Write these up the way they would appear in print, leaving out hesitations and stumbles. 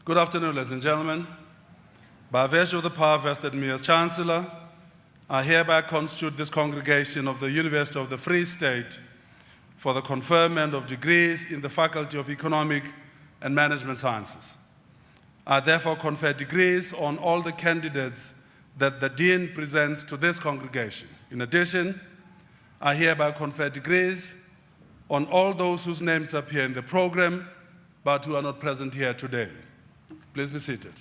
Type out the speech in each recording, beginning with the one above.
Good afternoon, ladies and gentlemen. By virtue of the power vested in me as Chancellor, I hereby constitute this congregation of the University of the Free State for the conferment of degrees in the Faculty of Economic and Management Sciences. I therefore confer degrees on all the candidates that the Dean presents to this congregation. In addition, I hereby confer degrees on all those whose names appear in the program but who are not present here today. Please be seated.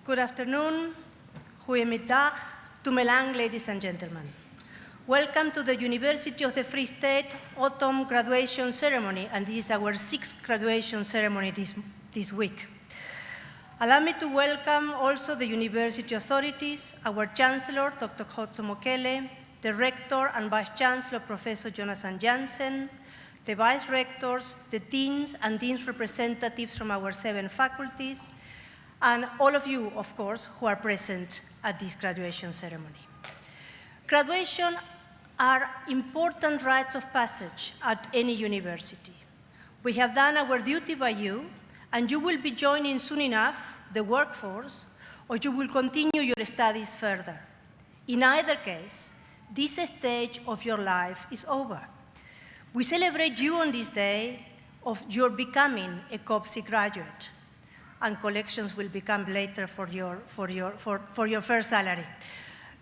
Good afternoon, goedemiddag, tumelang, ladies and gentlemen. Welcome to the University of the Free State Autumn Graduation Ceremony, and this is our 6th graduation ceremony this week. Allow me to welcome also the university authorities, our Chancellor, Dr. Hotso Mokele, the Rector and Vice Chancellor, Professor Jonathan Jansen, the Vice Rectors, the Deans and Deans representatives from our 7 faculties, and all of you, of course, who are present at this graduation ceremony. Graduation are important rites of passage at any university. We have done our duty by you, and you will be joining soon enough the workforce, or you will continue your studies further. In either case, this stage of your life is over. We celebrate you on this day of your becoming a COPSI graduate, and collections will become later for your first salary.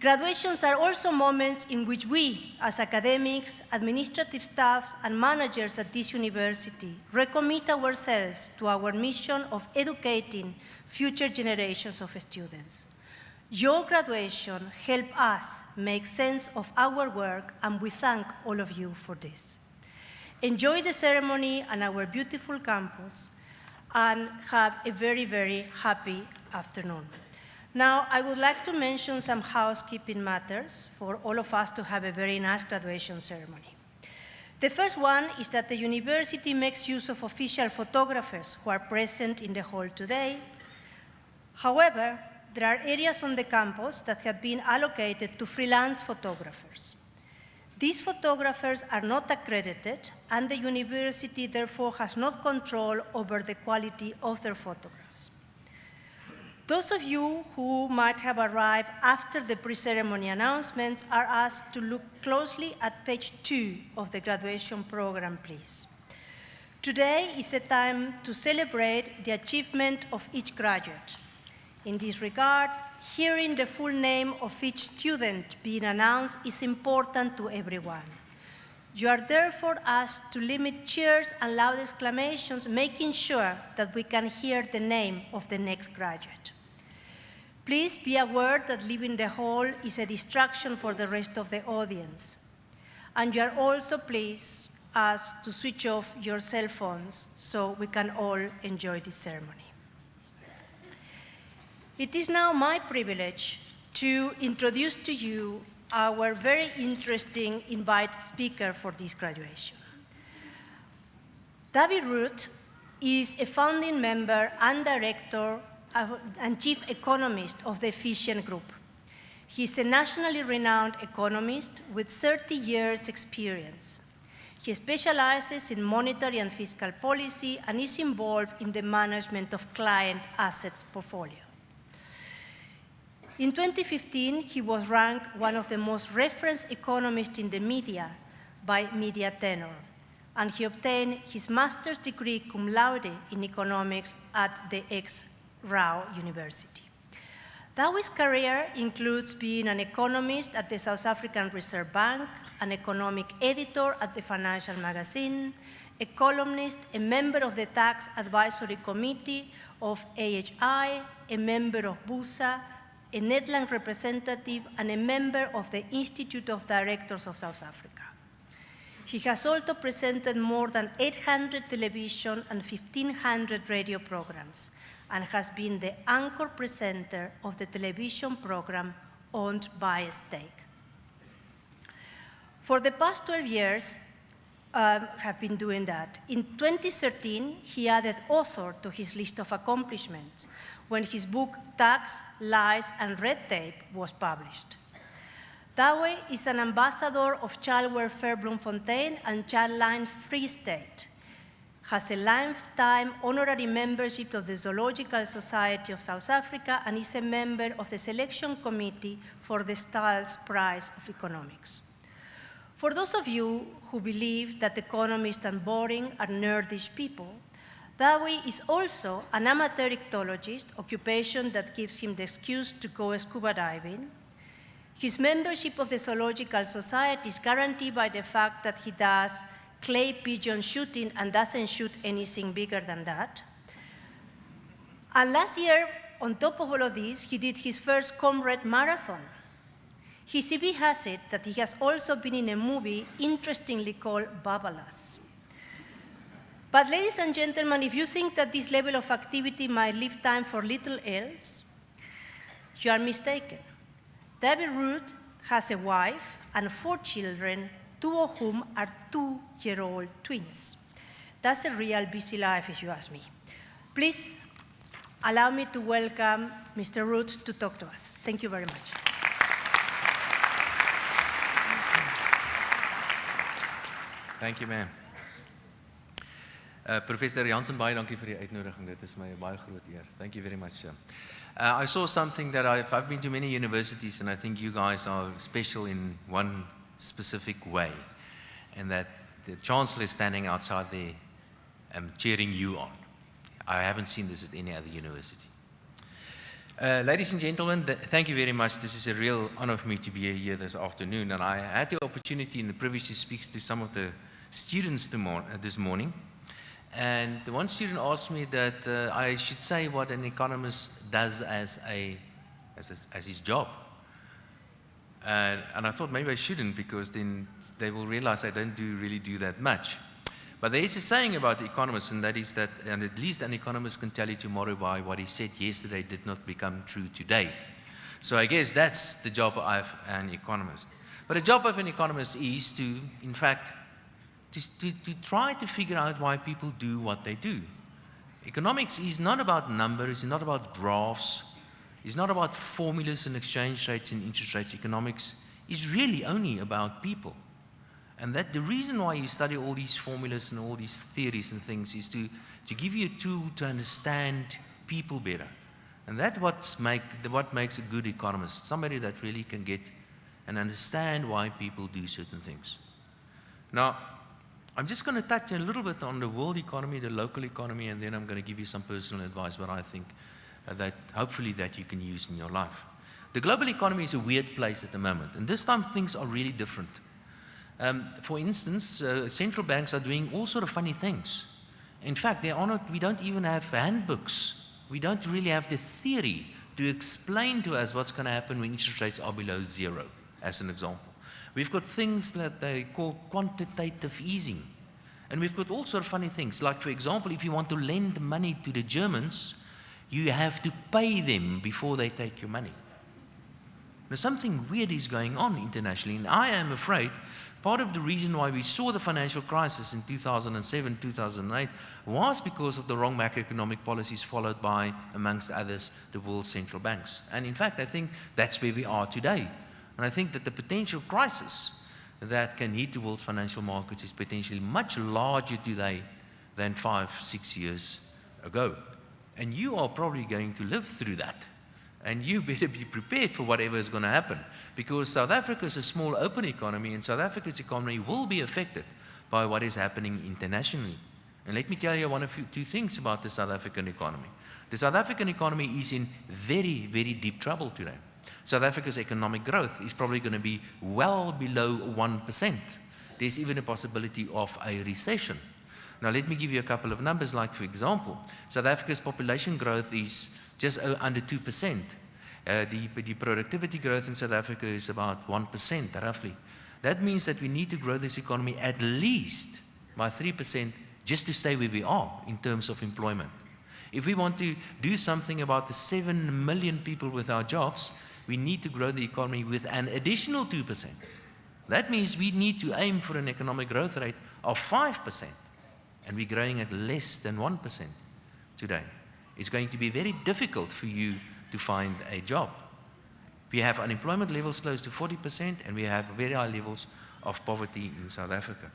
Graduations are also moments in which we, as academics, administrative staff, and managers at this university, recommit ourselves to our mission of educating future generations of students. Your graduation helped us make sense of our work, and we thank all of you for this. Enjoy the ceremony and our beautiful campus, and have a very, very happy afternoon. Now, I would like to mention some housekeeping matters for all of us to have a very nice graduation ceremony. The first one is that the university makes use of official photographers who are present in the hall today. However, there are areas on the campus that have been allocated to freelance photographers. These photographers are not accredited, and the university therefore has no control over the quality of their photographs. Those of you who might have arrived after the pre-ceremony announcements are asked to look closely at page 2 of the graduation program, please. Today is a time to celebrate the achievement of each graduate. In this regard, hearing the full name of each student being announced is important to everyone. You are therefore asked to limit cheers and loud exclamations, making sure that we can hear the name of the next graduate. Please be aware that leaving the hall is a distraction for the rest of the audience. And you are also please asked to switch off your cell phones so we can all enjoy this ceremony. It is now my privilege to introduce to you our very interesting invited speaker for this graduation. David Root is a founding member and director and chief economist of the Efficient Group. He's a nationally renowned economist with 30 years' experience. He specializes in monetary and fiscal policy and is involved in the management of client assets portfolio. In 2015, he was ranked one of the most referenced economists in the media by Media Tenor, and he obtained his master's degree cum laude in economics at the ex-Rao University. Dawit's career includes being an economist at the South African Reserve Bank, an economic editor at the Financial Magazine, a columnist, a member of the Tax Advisory Committee of AHI, a member of BUSA, a Netherlands representative, and a member of the Institute of Directors of South Africa. He has also presented more than 800 television and 1,500 radio programs, and has been the anchor presenter of the television program owned by a state. For the past 12 years, have been doing that. In 2013, he added author to his list of accomplishments when his book Tax, Lies, and Red Tape was published. Dawe is an ambassador of Child Welfare Bloemfontein and Childline Free State, has a lifetime honorary membership of the Zoological Society of South Africa, and is a member of the selection committee for the Stahl's Prize of Economics. For those of you who believe that economists are boring and nerdish people, Dawe is also an amateur ichthyologist, occupation that gives him the excuse to go scuba diving. His membership of the Zoological Society is guaranteed by the fact that he does clay pigeon shooting and doesn't shoot anything bigger than that. And last year, on top of all of this, he did his first Comrade Marathon. His CV has it that he has also been in a movie interestingly called Babalas. But ladies and gentlemen, if you think that this level of activity might leave time for little else, you are mistaken. David Root has a wife and 4 children, 2 of whom are 2-year-old twins. That's a real busy life, if you ask me. Please allow me to welcome Mr. Root to talk to us. Thank you very much. Thank you, ma'am. Professor Jansen, baie dankie vir die uitnodiging. Dit is my baie groot eer. Thank you very much. I saw something that I've been to many universities, and I think you guys are special in one specific way, and that the Chancellor is standing outside there cheering you on. I haven't seen this at any other university. Ladies and gentlemen, thank you very much. This is a real honor for me to be here this afternoon, and I had the opportunity and the privilege to speak to some of the students this morning. And the one student asked me that I should say what an economist does as his job. And I thought maybe I shouldn't, because then they will realize I don't really do that much. But there is a saying about economists, and that is that, and at least an economist can tell you tomorrow why what he said yesterday did not become true today. So I guess that's the job of an economist. But the job of an economist is to, in fact, to try to figure out why people do what they do. Economics is not about numbers, it's not about graphs, it's not about formulas and exchange rates and interest rates. Economics is really only about people. And that the reason why you study all these formulas and all these theories and things is to give you a tool to understand people better. And that's what makes a good economist, somebody that really can get and understand why people do certain things. Now, I'm just going to touch a little bit on the world economy, the local economy, and then I'm going to give you some personal advice, but I think that hopefully that you can use in your life. The global economy is a weird place at the moment, and this time things are really different. For instance, central banks are doing all sort of funny things. In fact, we don't even have handbooks. We don't really have the theory to explain to us what's going to happen when interest rates are below 0, as an example. We've got things that they call quantitative easing. And we've got all sort of funny things. Like, for example, if you want to lend money to the Germans, you have to pay them before they take your money. Now, something weird is going on internationally, and I am afraid part of the reason why we saw the financial crisis in 2007, 2008 was because of the wrong macroeconomic policies followed by, amongst others, the world's central banks. And in fact, I think that's where we are today. And I think that the potential crisis that can hit the world's financial markets is potentially much larger today than 5-6 years ago. And you are probably going to live through that. And you better be prepared for whatever is going to happen, because South Africa is a small open economy, and South Africa's economy will be affected by what is happening internationally. And let me tell you two things about the South African economy. The South African economy is in very, very deep trouble today. South Africa's economic growth is probably going to be well below 1%. There's even a possibility of a recession. Now, let me give you a couple of numbers. Like, for example, South Africa's population growth is just under 2%. The productivity growth in South Africa is about 1%, roughly. That means that we need to grow this economy at least by 3% just to stay where we are in terms of employment. If we want to do something about the 7 million people without jobs, we need to grow the economy with an additional 2%. That means we need to aim for an economic growth rate of 5%, and we're growing at less than 1% today. It's going to be very difficult for you to find a job. We have unemployment levels close to 40%, and we have very high levels of poverty in South Africa.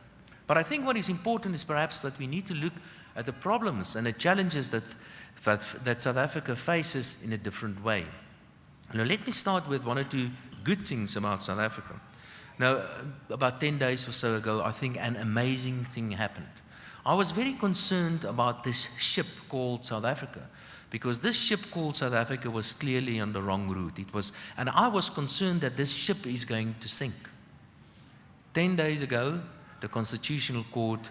But I think what is important is perhaps that we need to look at the problems and the challenges that South Africa faces in a different way. Now, let me start with one or two good things about South Africa. Now, about 10 days or so ago, I think an amazing thing happened. I was very concerned about this ship called South Africa, because this ship called South Africa was clearly on the wrong route. And I was concerned that this ship is going to sink. 10 days ago, the Constitutional Court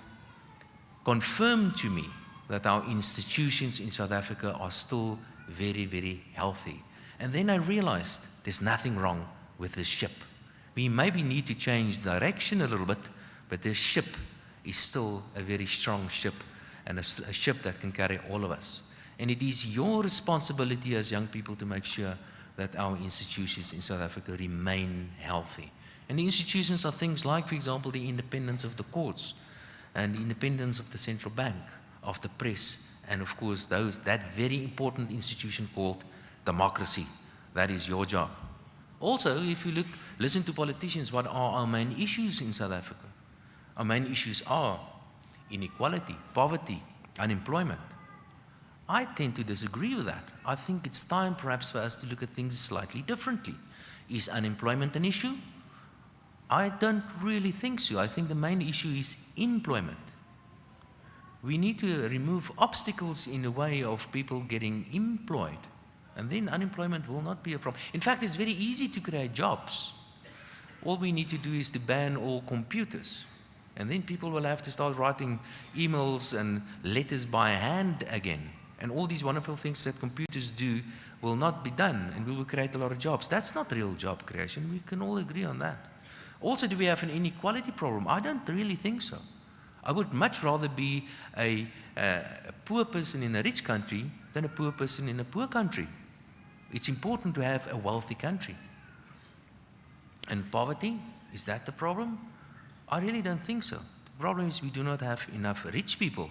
confirmed to me that our institutions in South Africa are still very, very healthy. And then I realized there's nothing wrong with this ship. We maybe need to change direction a little bit, but this ship is still a very strong ship, and a ship that can carry all of us. And it is your responsibility as young people to make sure that our institutions in South Africa remain healthy. And the institutions are things like, for example, the independence of the courts, and the independence of the central bank, of the press, and of course that very important institution called democracy. That is your job. Also, if you listen to politicians, what are our main issues in South Africa? Our main issues are inequality, poverty, unemployment. I tend to disagree with that. I think it's time perhaps for us to look at things slightly differently. Is unemployment an issue? I don't really think so. I think the main issue is employment. We need to remove obstacles in the way of people getting employed, and then unemployment will not be a problem. In fact, it's very easy to create jobs. All we need to do is to ban all computers, and then people will have to start writing emails and letters by hand again. And all these wonderful things that computers do will not be done, and we will create a lot of jobs. That's not real job creation. We can all agree on that. Also, do we have an inequality problem? I don't really think so. I would much rather be a poor person in a rich country than a poor person in a poor country. It's important to have a wealthy country. And poverty, is that the problem? I really don't think so. The problem is we do not have enough rich people.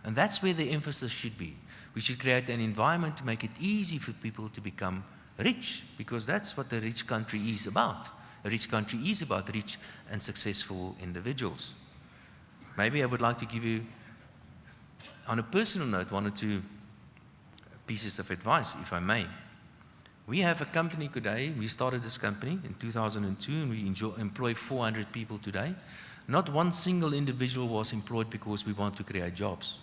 And that's where the emphasis should be. We should create an environment to make it easy for people to become rich, because that's what a rich country is about. A rich country is about rich and successful individuals. Maybe I would like to give you, on a personal note, one or two pieces of advice, if I may. We have a company today. We started this company in 2002, and we employ 400 people today. Not one single individual was employed because we want to create jobs.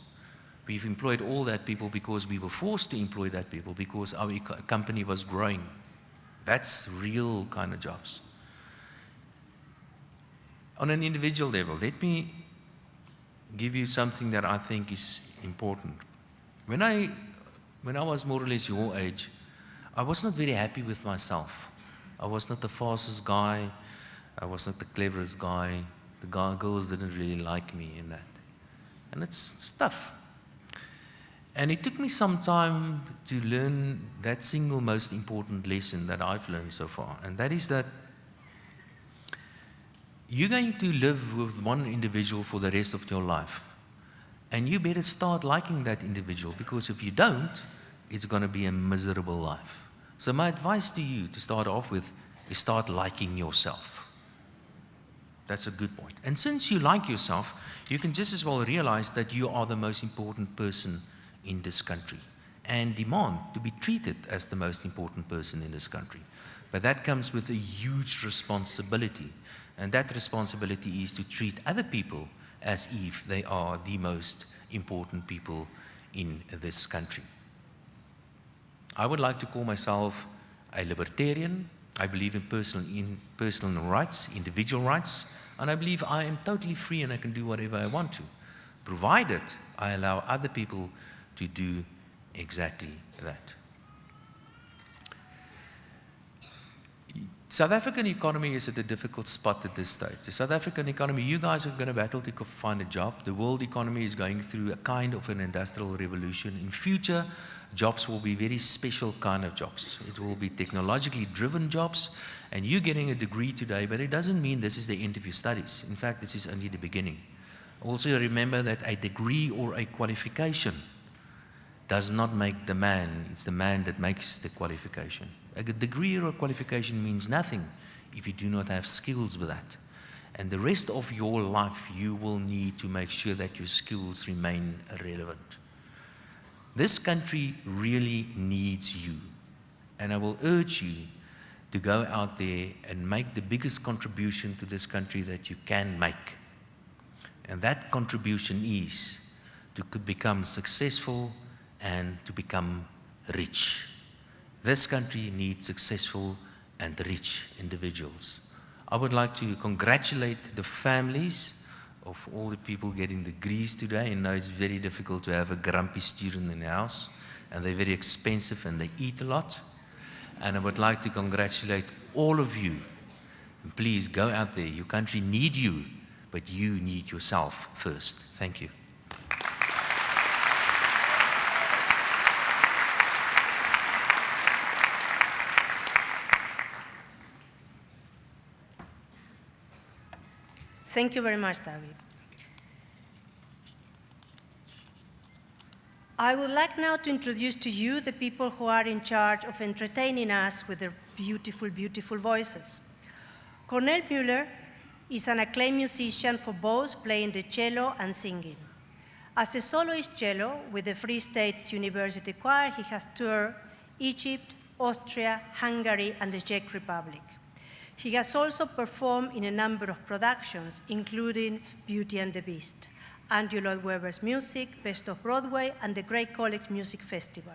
We've employed all that people because we were forced to employ that people because our company was growing. That's real kind of jobs. On an individual level, let me give you something that I think is important. When I was more or less your age, I was not very happy with myself. I was not the fastest guy. I was not the cleverest guy. The girls didn't really like me in that. And it's tough. And it took me some time to learn that single most important lesson that I've learned so far. And that is that you're going to live with one individual for the rest of your life. And you better start liking that individual, because if you don't, it's going to be a miserable life. So my advice to you to start off with is start liking yourself. That's a good point. And since you like yourself, you can just as well realize that you are the most important person in this country and demand to be treated as the most important person in this country. But that comes with a huge responsibility. And that responsibility is to treat other people as if they are the most important people in this country. I would like to call myself a libertarian. I believe in personal rights, individual rights, and I believe I am totally free and I can do whatever I want to, provided I allow other people to do exactly that. South African economy is at a difficult spot at this stage. The South African economy, you guys are going to battle to find a job. The world economy is going through a kind of an industrial revolution. In future, jobs will be very special kind of jobs. It will be technologically driven jobs, and you're getting a degree today, but it doesn't mean this is the end of your studies. In fact, this is only the beginning. Also remember that a degree or a qualification does not make the man, it's the man that makes the qualification. A degree or a qualification means nothing if you do not have skills with that. And the rest of your life, you will need to make sure that your skills remain relevant. This country really needs you, and I will urge you to go out there and make the biggest contribution to this country that you can make. And that contribution is to become successful and to become rich. This country needs successful and rich individuals. I would like to congratulate the families of all the people getting degrees today. And know it's very difficult to have a grumpy student in the house, and they're very expensive and they eat a lot. And I would like to congratulate all of you. And please go out there. Your country needs you, but you need yourself first. Thank you. Thank you very much, David. I would like now to introduce to you the people who are in charge of entertaining us with their beautiful, beautiful voices. Cornel Müller is an acclaimed musician for both playing the cello and singing. As a soloist cello with the Free State University Choir, he has toured Egypt, Austria, Hungary, and the Czech Republic. He has also performed in a number of productions, including Beauty and the Beast, Andrew Lloyd Webber's Music, Best of Broadway, and the Great College Music Festival.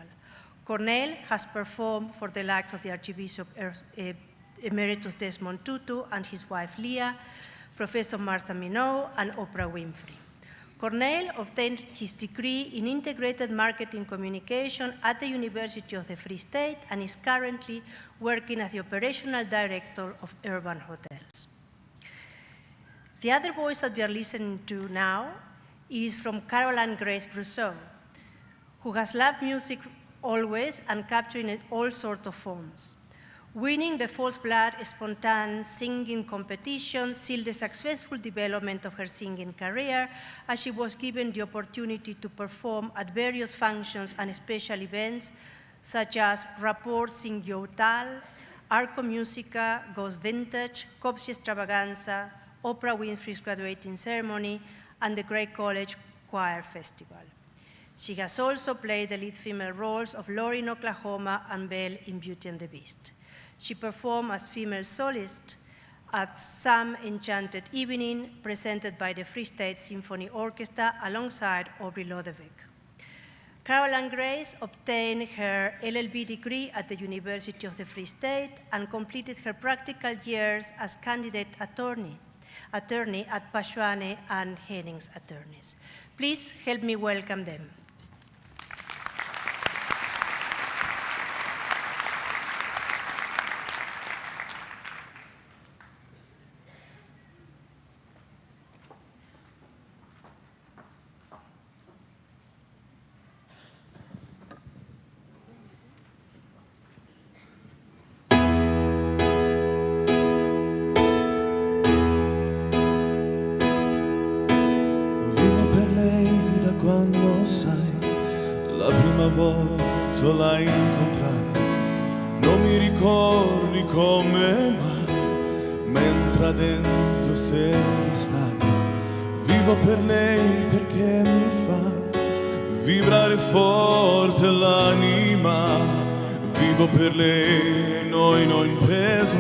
Cornel has performed for the likes of the Archbishop Emeritus Desmond Tutu and his wife Leah, Professor Martha Minow, and Oprah Winfrey. Cornel obtained his degree in integrated marketing communication at the University of the Free State and is currently working as the operational director of Urban Hotels. The other voice that we are listening to now is from Caroline Grace Brousseau, who has loved music always and capturing it all sorts of forms. Winning the False Blood Spontan singing competition sealed the successful development of her singing career, as she was given the opportunity to perform at various functions and special events such as Rapport Sing Yo Tal, Arco Musica Goes Vintage, Copsy Extravaganza, Oprah Winfrey's graduating ceremony, and the Great College Choir Festival. She has also played the lead female roles of Lori in Oklahoma and Belle in Beauty and the Beast. She performed as female soloist at Some Enchanted Evening, presented by the Free State Symphony Orchestra alongside Aubrey Lodevec. Caroline Grace obtained her LLB degree at the University of the Free State and completed her practical years as candidate attorney at Pashuane and Hennings Attorneys. Please help me welcome them. Volta l'hai incontrata, non mi ricordi come mai, mentre dentro sei stata. Vivo per lei perché mi fa vibrare forte l'anima. Vivo per lei e noi non peso.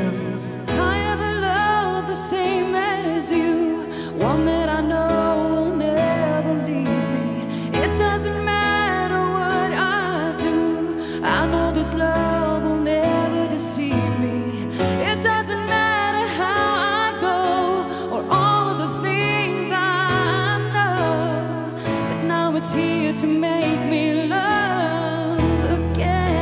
I have a love the same as you, one that I know will never leave me. It doesn't matter what I do, I know this love will never deceive me. It doesn't matter how I go or all of the things I know, but now it's here to make me love again.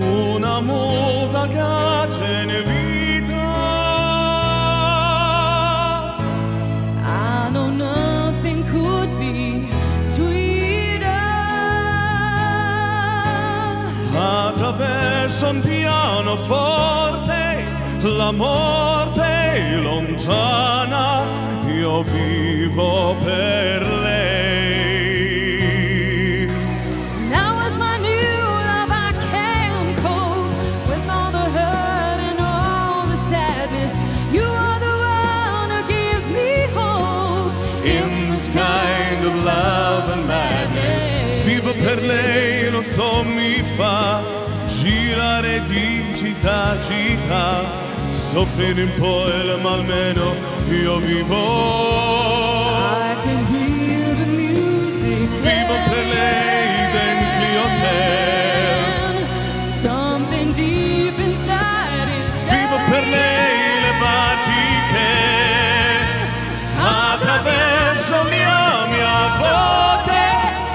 Una musa che tiene vita. I know nothing could be sweeter. pianoforte, la morte è lontana, io vivo per lei. Now with my new love I can cope with all the hurt and all the sadness. You are the one who gives me hope In this kind of love and madness, vivo per lei, lo so mi fa girare di città a città, soffrire un po' ma almeno io vivo. I can hear the music Vivo per lei dentro gli hotels, something deep inside is vivo per lei le Vatiche, attraverso mia voce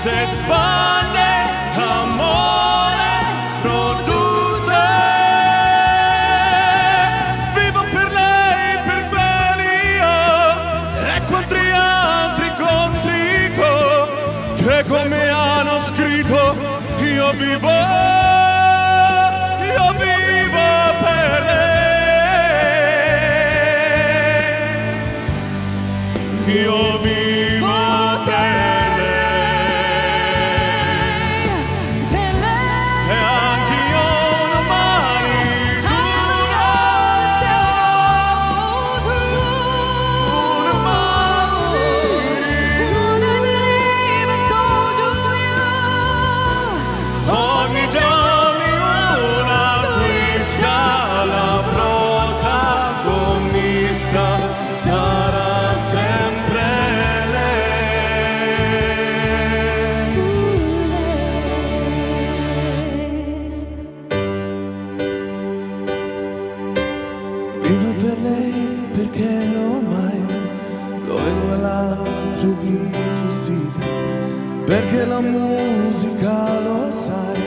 si espande amore, produce. Vivo per lei, per Velia, e quanti altri contrico che come hanno scritto io vivo per lei, io vivo per lei, per lei. e anche io domani ogni giorno una questa la protagonista sarà sempre lei. Vivo per lei perché ormai lo vedo l'altro visita, perché la musica lo sai,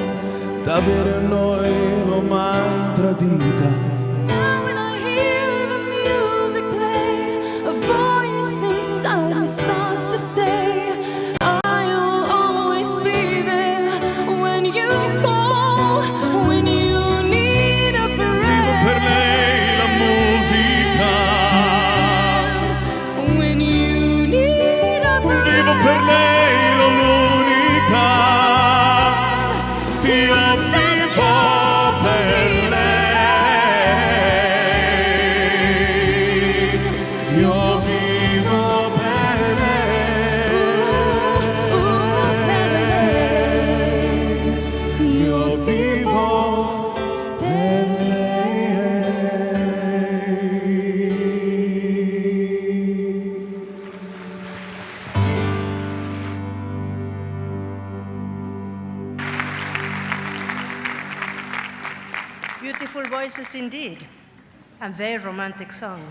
davvero noi l'ho mai tradita. Now when I hear the music play, a voice inside me starts to say, I'll always be there when you call, when you need a friend. Vivo per lei la musica, When you need a friend. vivo per lei l'unica, io vivo per lei, io vivo per lei, io vivo per lei. Beautiful voices indeed, and very romantic song.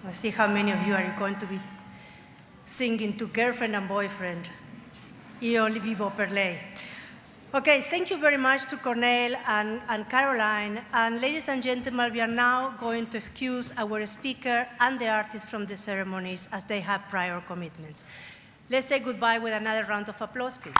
I see how many of you are going to be singing to girlfriend and boyfriend. Io vivo per lei. Okay, thank you very much to Cornel and Caroline. And ladies and gentlemen, we are now going to excuse our speaker and the artists from the ceremonies as they have prior commitments. Let's say goodbye with another round of applause, please.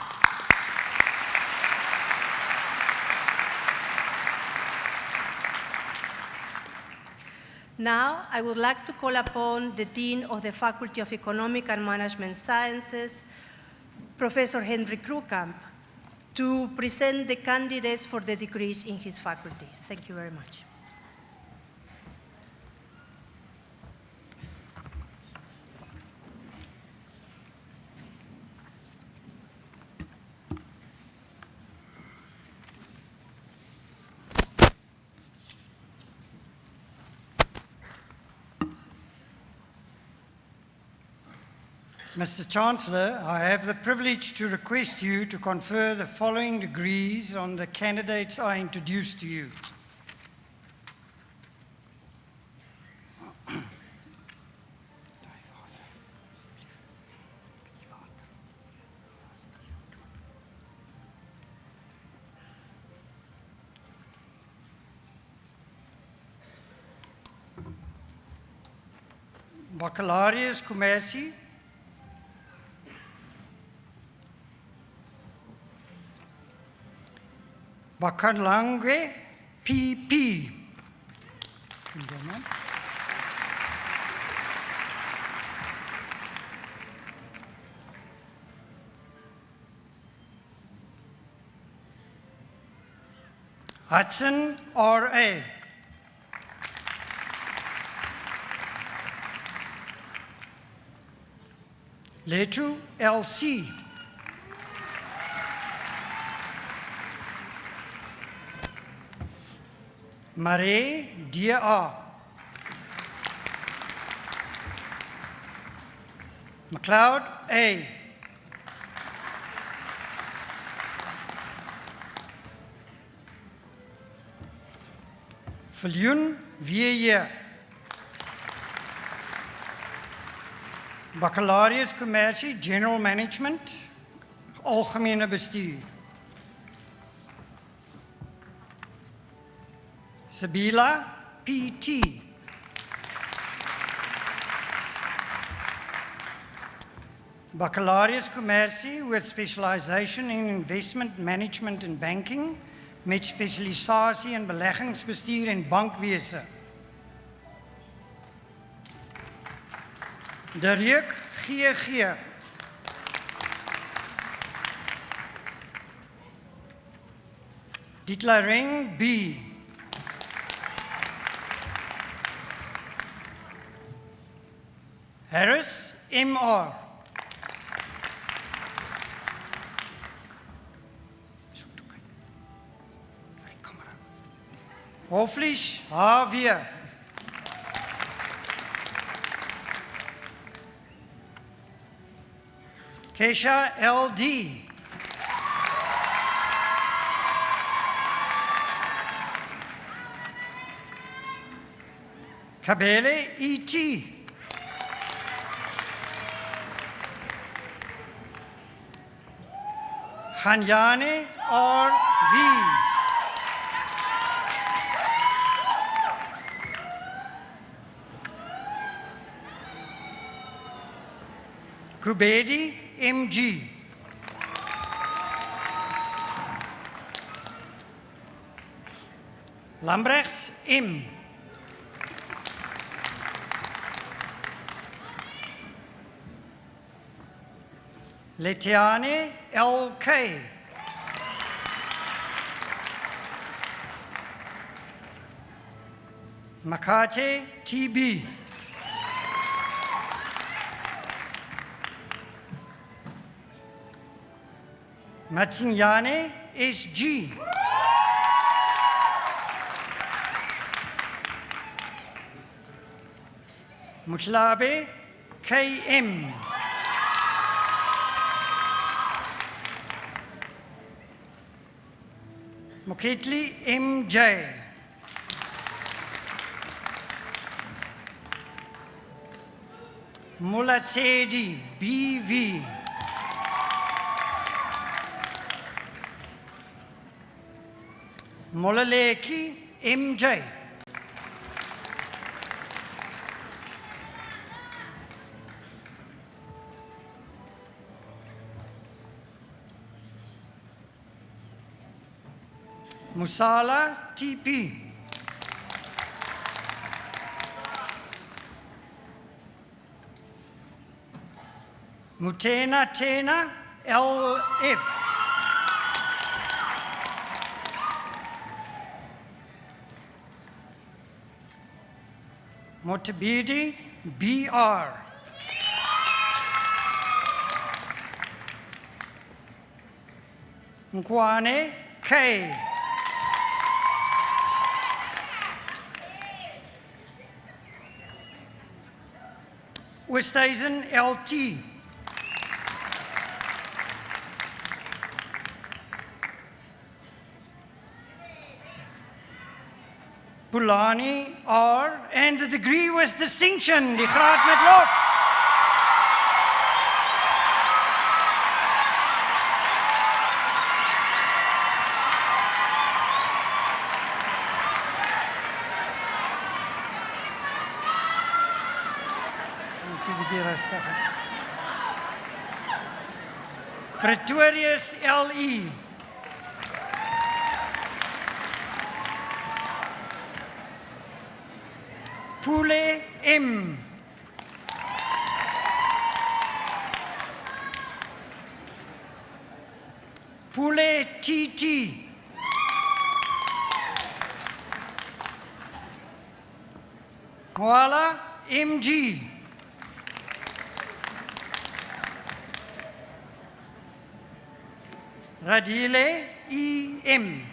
Now, I would like to call upon the Dean of the Faculty of Economic and Management Sciences, Professor Henry Krukamp, to present the candidates for the degrees in his faculty. Thank you very much. Mr. Chancellor, I have the privilege to request you to confer the following degrees on the candidates I introduce to you. Baccalaureus Commercie, Baccalaureate PP. Kom dan man. Hudson R.A. Letu L.C. Marie D.A. McLeod A. Viljoen W.J. Baccalaureus Commercie, General Management, Algemene Bestuur. Sabila P.T. Baccalaureus Commercie with specialization in investment management and banking, met spesialisasie in beleggingsbestuur en bankwese. De Reuk G.G. Dietlaring B. Harris M.R. Hoflich H.W. Kesha L.D. Kabele E.T. Hanyane R.V. Kubedi M.G. Lambrechts M. Letiane L.K. Makate T.B. Matsinyane S.G. Mutlabe K.M. Moketli M.J. Mulatsedi B.V. Molaleki M.J. Musala T.P. Mutena Tena L.F. Motabidi B.R. Nkwane K. Westhuizen L.T. Pulani R. And the degree was distinction, die graad met lof. Pretorius L.E. Pule M. Pule TT. Koala MG. Radile EM.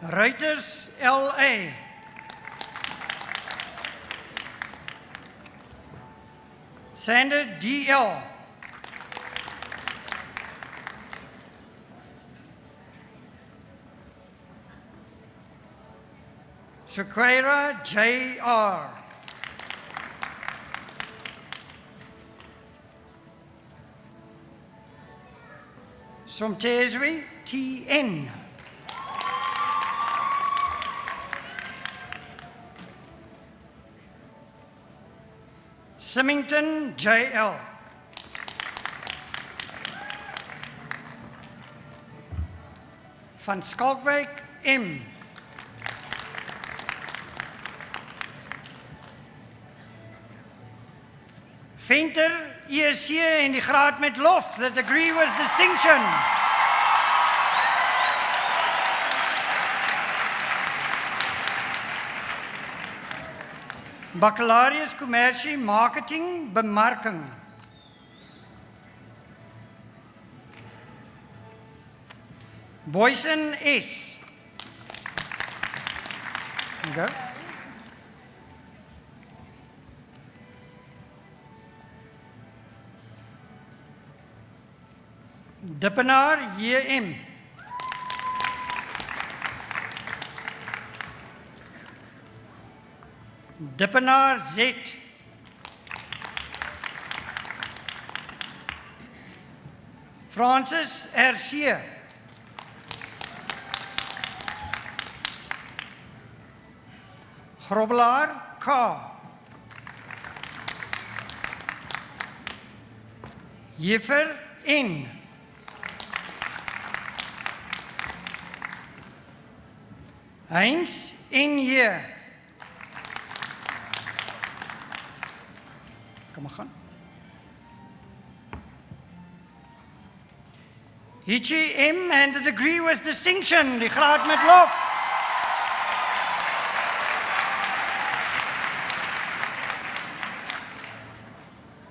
Reuters LA. Sander DL. Sequeira JR. Somteswi TN. Symington JL. Van Skalkwyk M. Venter EC in die graad met lof, the degree with distinction. Baccalaureus Commercie Marketing Bemarking. Boysen S. Go. Dippenaar JM. Dippenaar Z. Francis RC. Grobbelaar K. Jeffer N. Heinz N.J. Kom maar gaan. Hichi M and the degree with distinction, die graad met lof.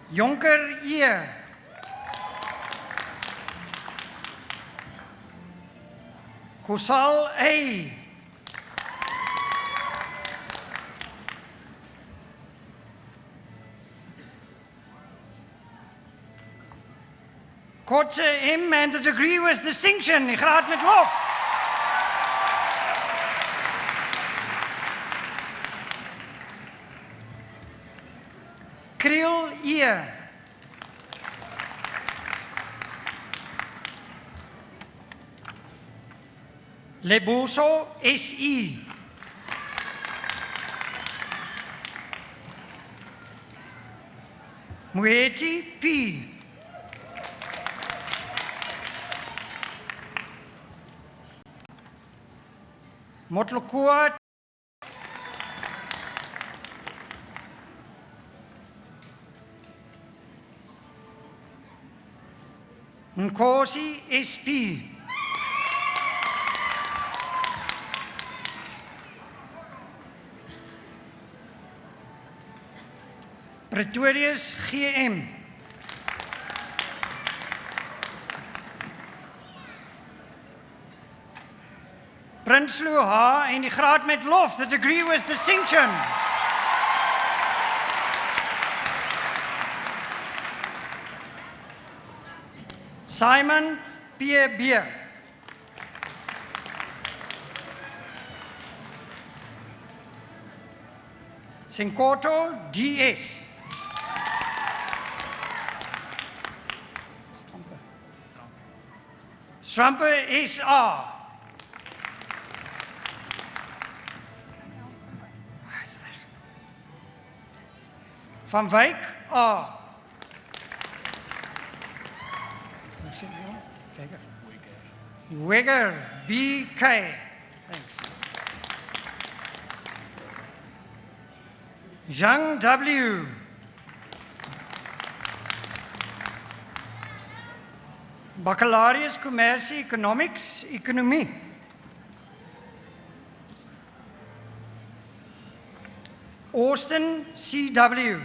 Jonker E. Kosal A. Kotze M and the degree with distinction, die graad met lof. Kriel E. Leboso SE. Mueti P. Motlokua Nkosi SP. Pretorius GM. Prinsloo H en die graad met lof, the degree with distinction. Simon PB. Sinkoto DS. Strampe SA. Van Wyk A. Wegger, B.K. Thanks. Zhang W. Baccalaureus Commercie Economics, Economie. Austin C.W.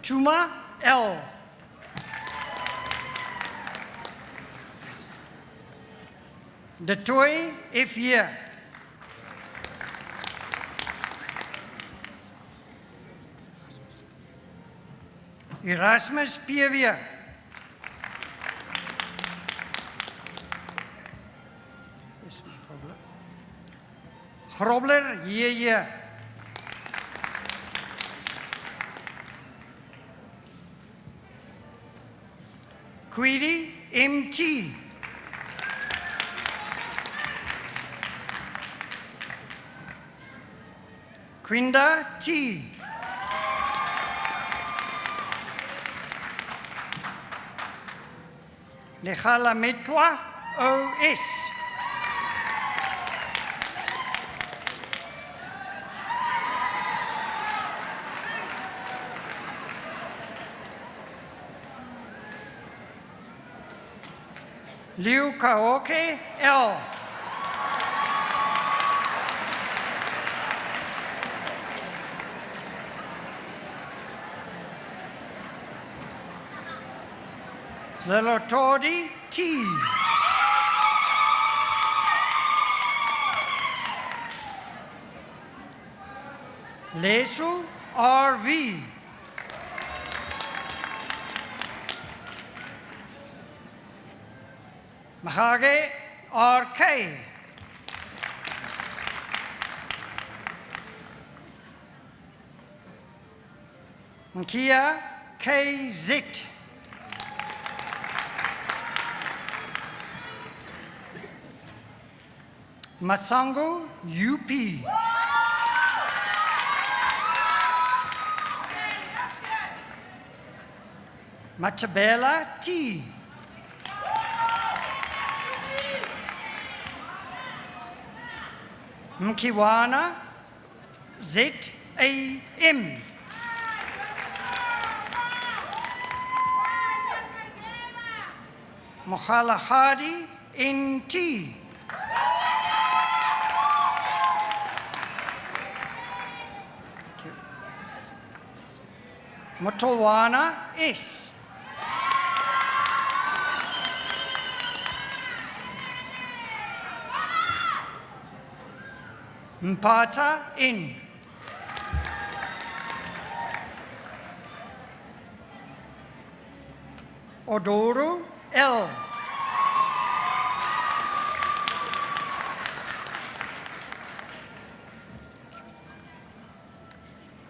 Chuma L. Detoy F. Year. Erasmus P.V. Grobler J.J. Query M.T. Quinda T. Legala Metwa O.S. Liu Kaoke L. Lelotordi T. Lesu R.V. Mahage R.K. Mkia K.Z. Masango U.P. Machabela T. Mkiwana Z.A.M. Mohalahadi N.T. Motolwana S. Mpata N. Odoro L.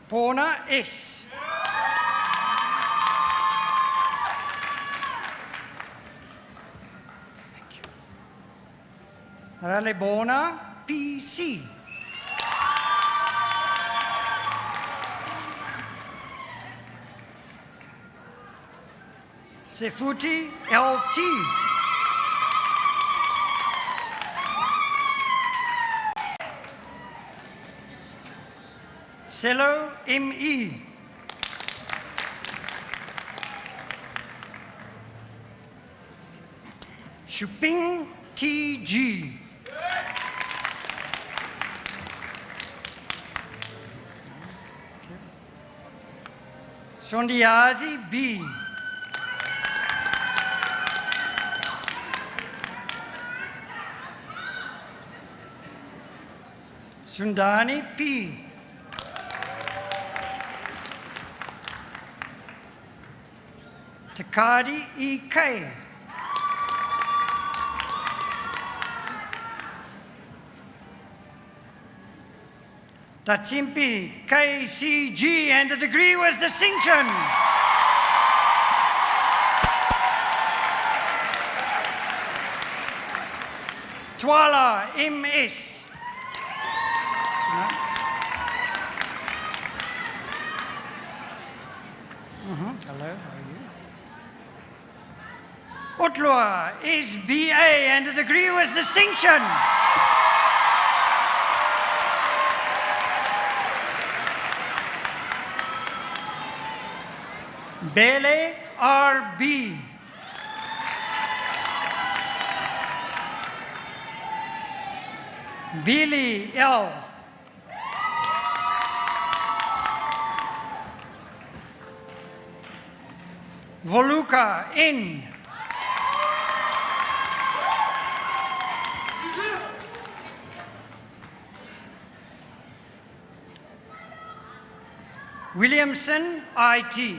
Pona S. Ralebona PC. Sefuti LT. Cello ME. Shuping TG. Sondiazi B. Sundani P. Takadi EK. Tatsimpi KCG and a degree with distinction. Twala MS. Hello, how are you? Otlwa is BA and a degree with distinction. Bele RB. Billy L. Voluka N. Williamson IT.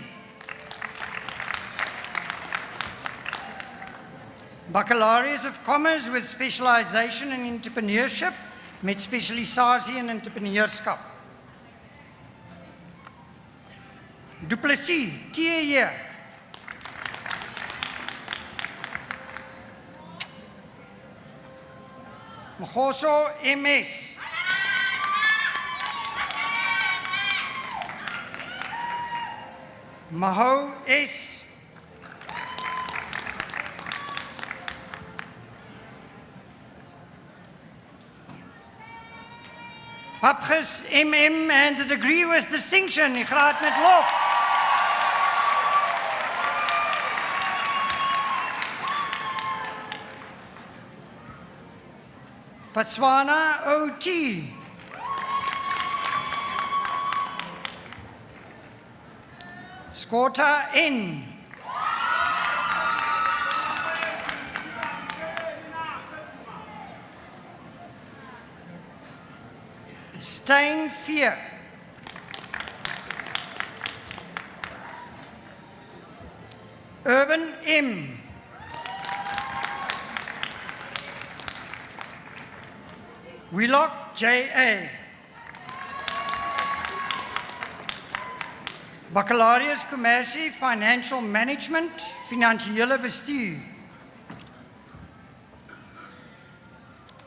Baccalaureate of Commerce with specialization in entrepreneurship met spesialisasie in entrepreneurskap. Duplessis TE. Mogoso MS. Maho S. Papges MM and a degree with distinction, die graad met lof. Botswana OT. Skota N. Stein 4. Urban M. Wheelock JA. Baccalaureus Commercie, Financial Management, Finansiële Bestuur.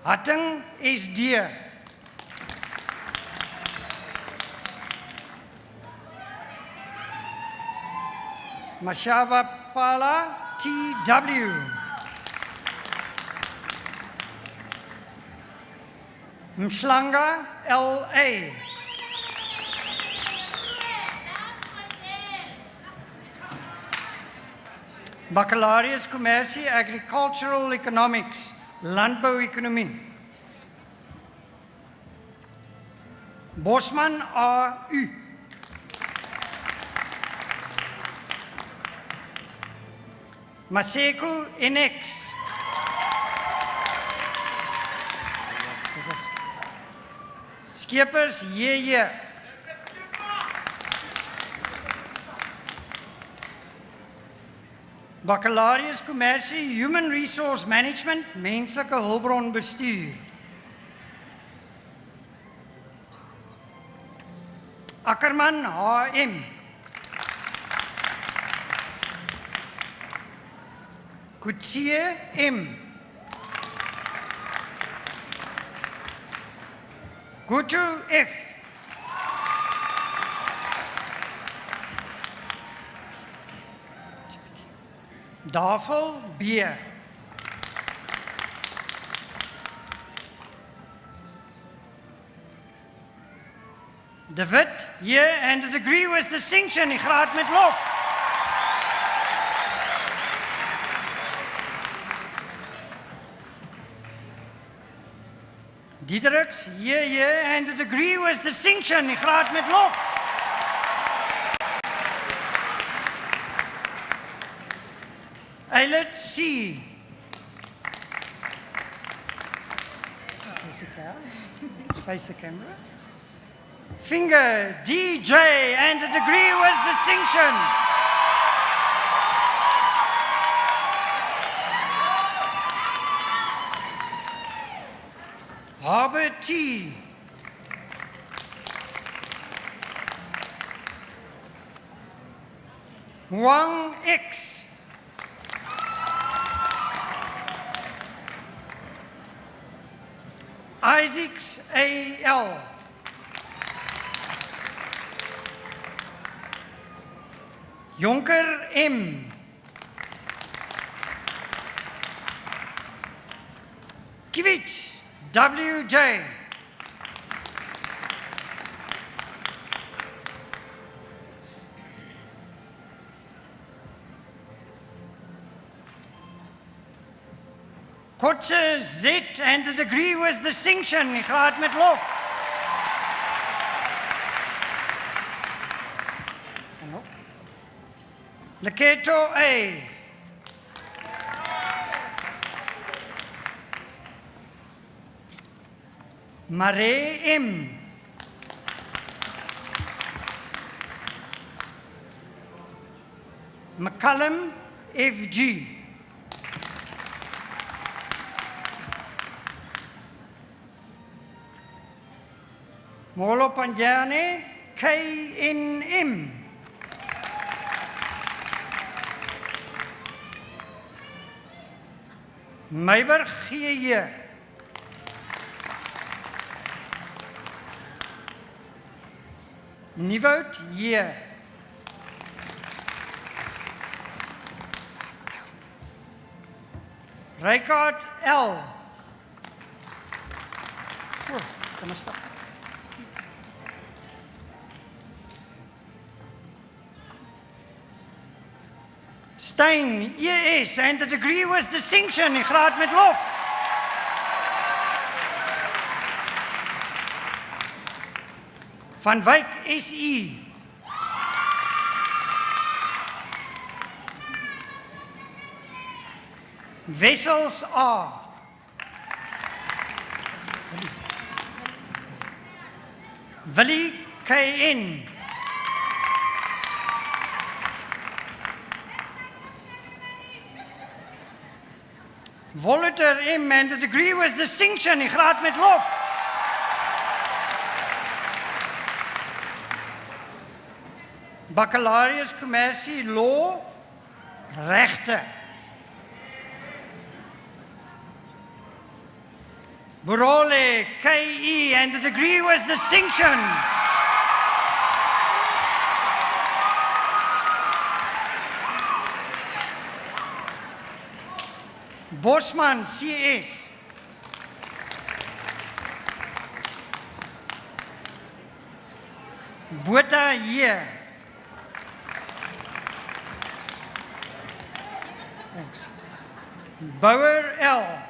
Hatting SD. Mashaba Pala TW. Mslanga LA. Baccalaureus Commercie, Agricultural Economics, Landboueconomie. Bosman AU. Maseko NX. Skeepers JJ. Baccalaureus Commercie, Human Resource Management, Menslike Hulpbron Bestuur. Ackerman HM. Kutsie M. Gutu F. Dafel B. David hier and a degree with distinction, die graad met lof. Diedericks hier and a degree with distinction, die graad met lof. Eilert C. Face the camera. Finger DJ and a degree with distinction. Harbour T. Wang X. Isaacs AL. Jonker M. Kivich W.J. Kotze Z and the degree was distinction, graad met lof. Leketo A. Mare M. McCallum F.G. Molo Panjane K.N.M. Meiber G.J. Nieuwoud J. Rijkaard L. Oh, kom maar stap. Stein, E.S. and the degree was distinction, graad met lof. Van Wyk, S.I. Wessels, A. Willie, K.N. Voliter M. and the degree was distinction, graad met lof. Baccalaureus Commercie Law, Rechte. Burole, K.E. and the degree was distinction. Bosman, C.S. Botha, J. Thanks. Bauer, L.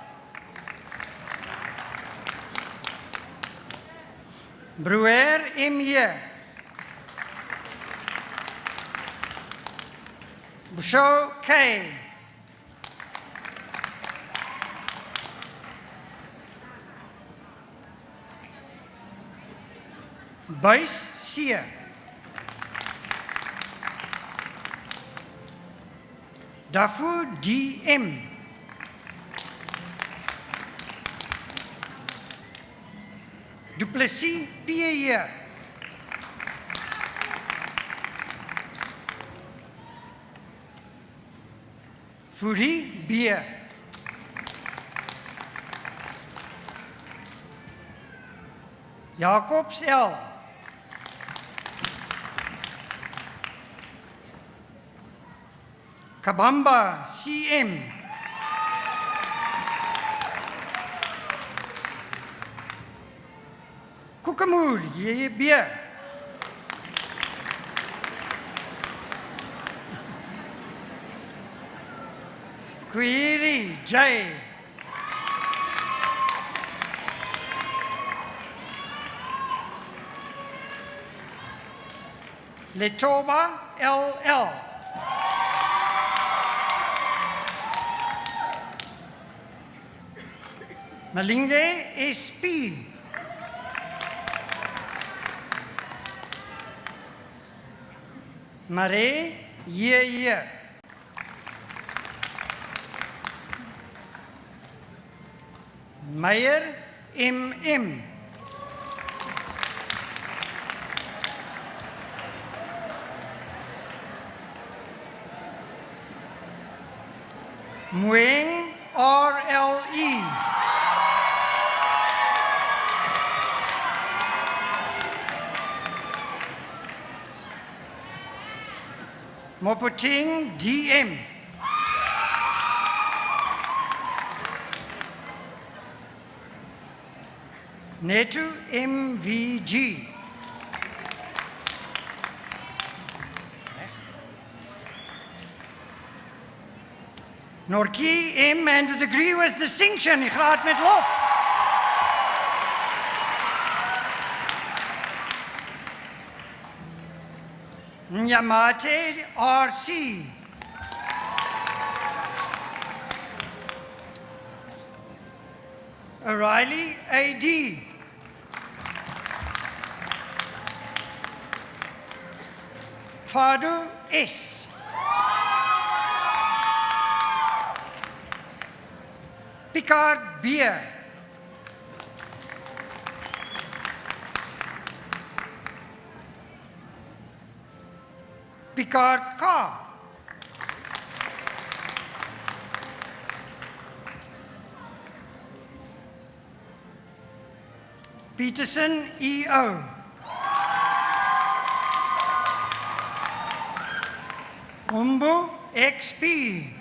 Brouwer, M.J. Bouchot, K. Buys, C. Dafu, D.M. Duplessis, P.A. Fourie, B. Jacobs, L. Kabamba, C.M. Koekemoer, J.B. Query, J. Letoba, L.L. Malinge, S.P. Mare, J.J. Meyer, M.M. Mueng, R.L.E. Mopoting, D.M. Netu MVG. Norkie M and the degree with distinction, in graad met lof. Nyamate RC. O'Reilly AD. Fadu S. Picard Beer. Picard Car. Peterson EO. Umbu XP.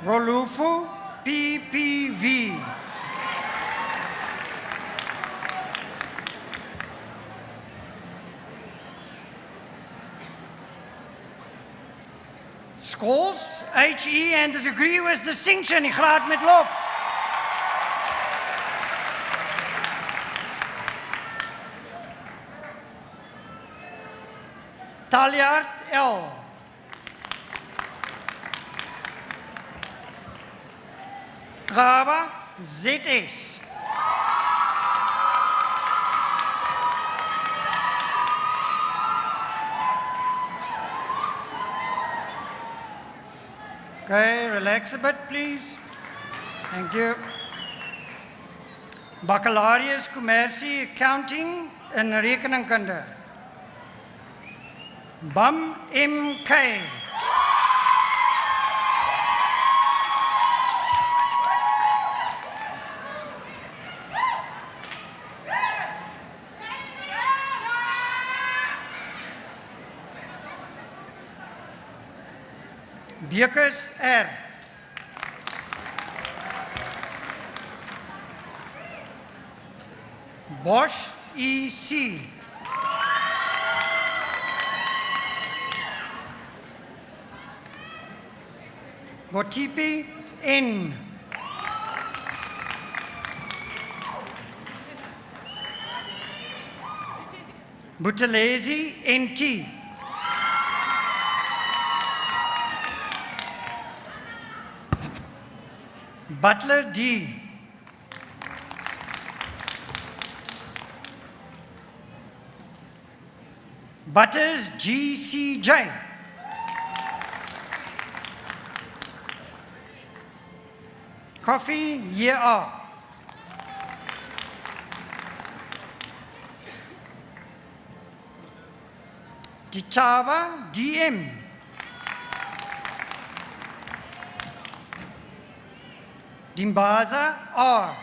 Rolufu PPV. Scholes, HE and the degree with distinction, in graad met lof. Talyard L. Graba ZS. Okay, relax a bit, please. Thank you. Baccalaureus Commercie Accounting en Rekeningkunde. BAM MK. Bekers R. Bosch EC. Botipi N. Buthelezi NT. Butler D. Butters GCJ. Coffee year. Tichaba DM. Dimbaza R.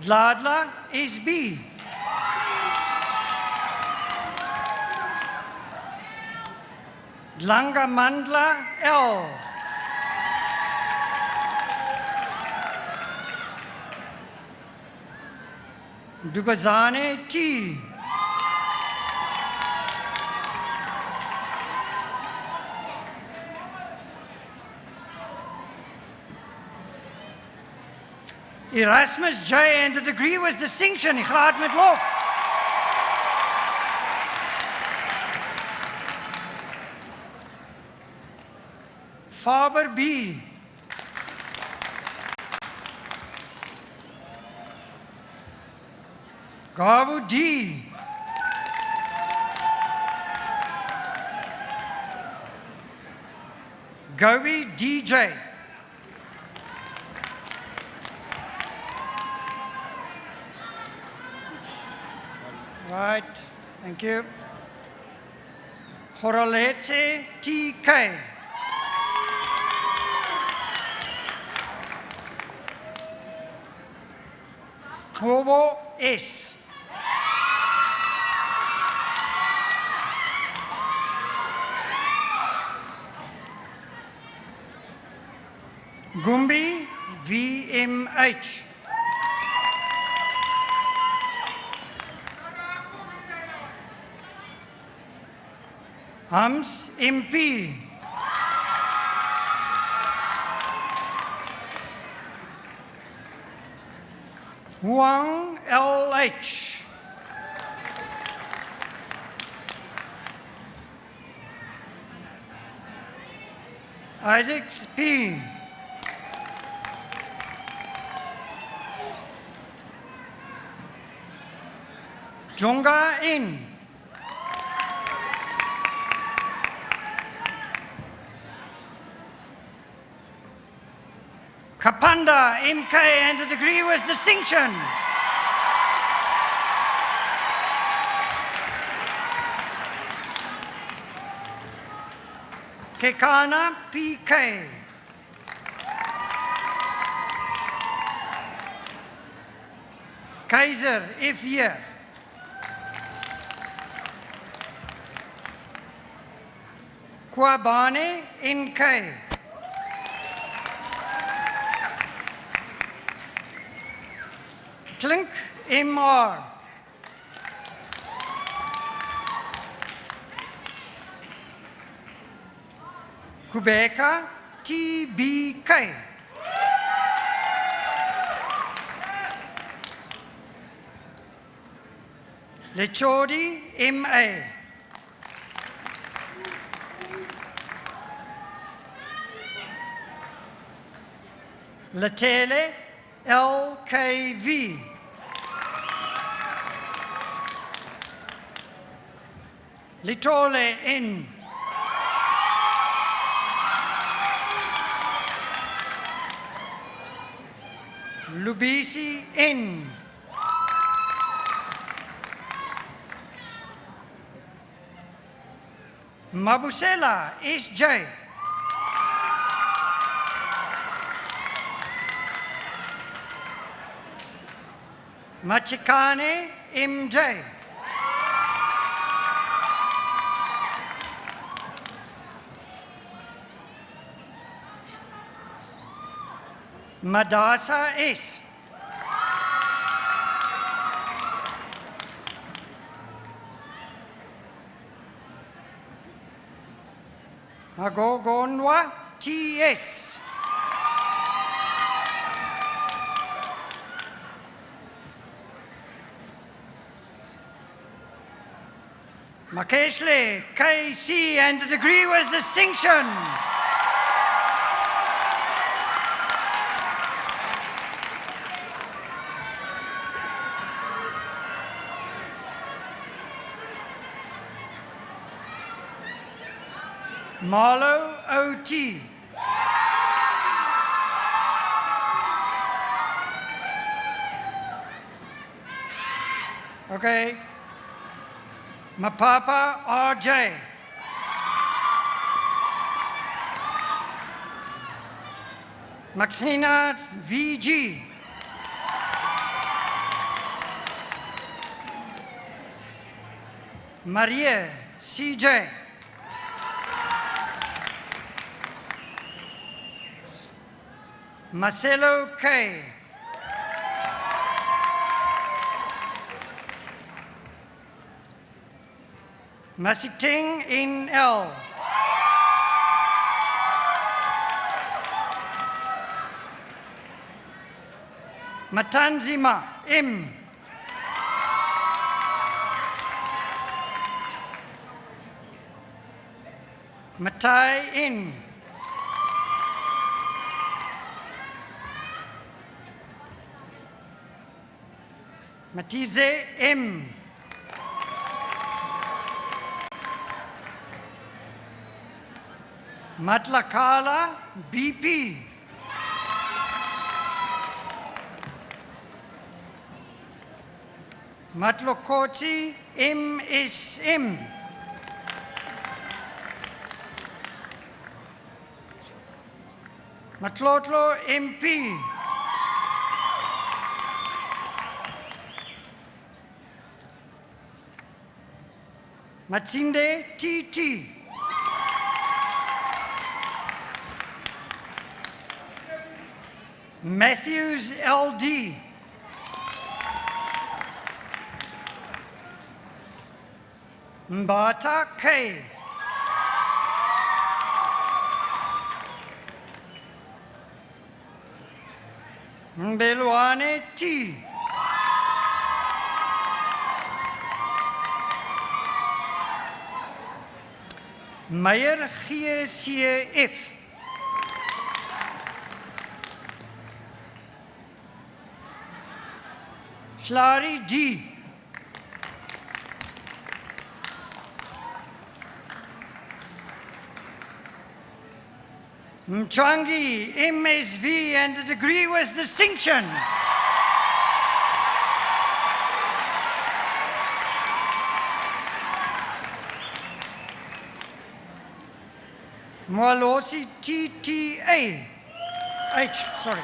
Dladla SB. Dlanga Mandla L. Dubazane T. Erasmus J and the degree with distinction, in graad met lof. Faber B. Gavu D. Gobi DJ. Right, thank you. Horoletse TK. Bobo S. Gumbi VMH. Hams MP. Huang LH. Isaacs P. Jonga N. Kapanda MK and the degree with distinction. Kekana PK. Kaiser F year. Kwabane NK. Klink MR. Kubeka TBK. Lechodi MA. Latele LKV. Litole N. Lubisi N. Mabusela SJ. Machikane MJ. Madasa S. Magogonwa TS. Makeshle KC and the degree was distinction. Marlo OT. Okay. Mapapa RJ. Maxina VG. Maria CJ. Marcelo K. Masiting in L. Matanzima M. Matai N. Matize M. Matlakala BP. Matlokoti MSM. Matlotlo MP. Matsinde T.T. Matthews L.D. Mbata K. Mbelwane T. Meyer G.C.F. Flari D. Mchwangi MSv and the degree was distinction. Mwalosi TTA. H, sorry.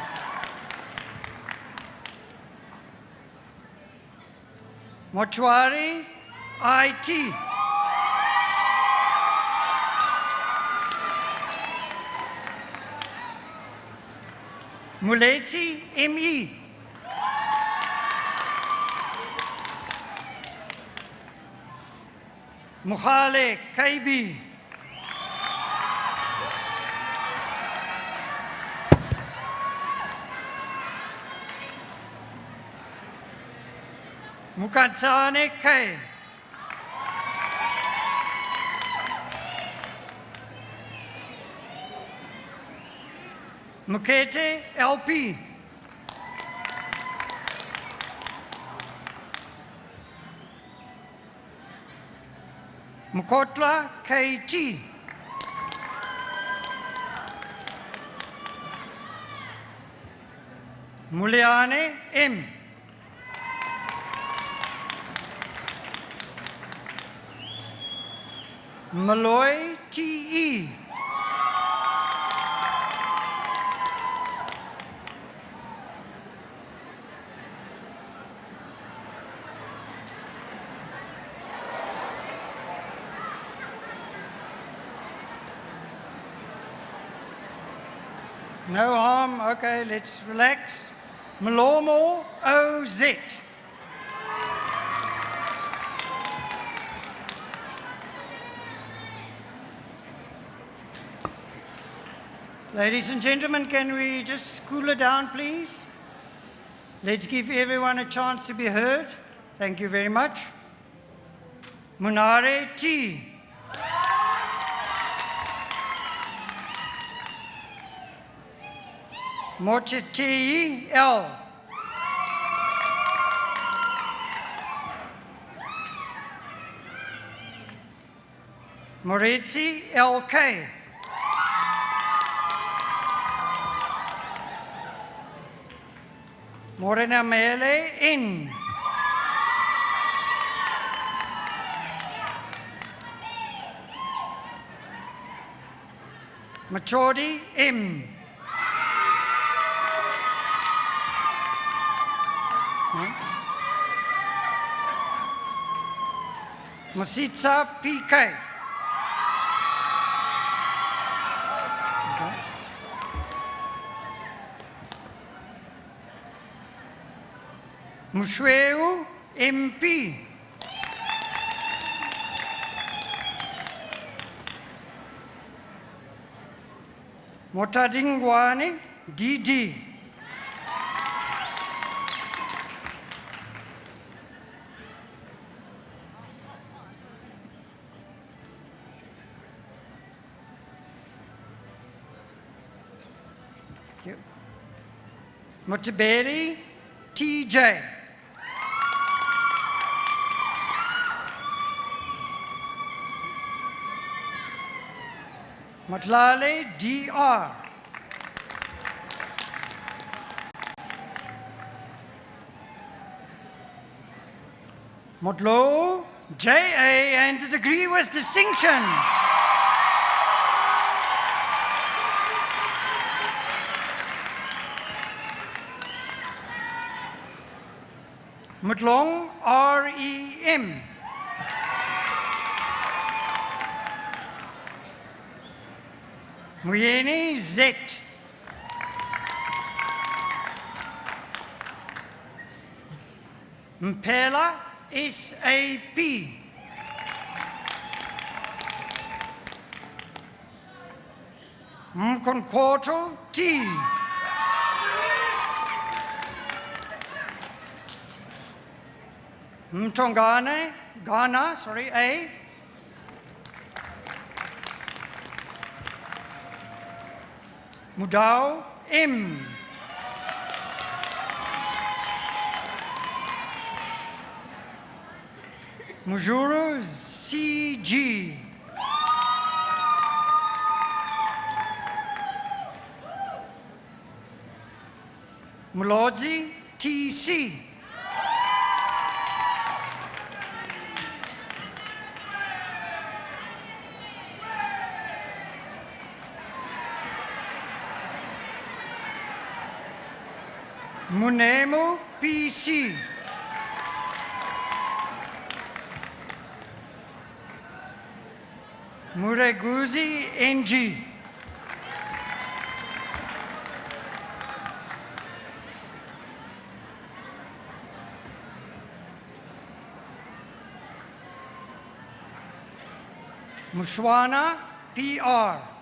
Mochwari IT. Muleti ME. Mukhale KB. Mukatsane K. Mukete LP. Mukotla KT. Muliane M. Malloy TE. No harm, okay, let's relax. Mlomo OZ. Ladies and gentlemen, can we just cool it down, please? Let's give everyone a chance to be heard. Thank you very much. Munare T. Mocheti L. Moretsi LK. Morena Mele N. Machodi M. Masitsa PK. Okay. Mushweu MP. Motadingwani DD. Mutiberi TJ. Matlale DR. Motlo JA and the degree was distinction. Mutlong REM. Muyeni Z. Mpela SAP. Mkonkoto T. Mtongane, Ghana, sorry, A. Mudau M. Mujuru CG. Mulodzi TC. Munemu PC. Mureguzi NG. Mushwana PR.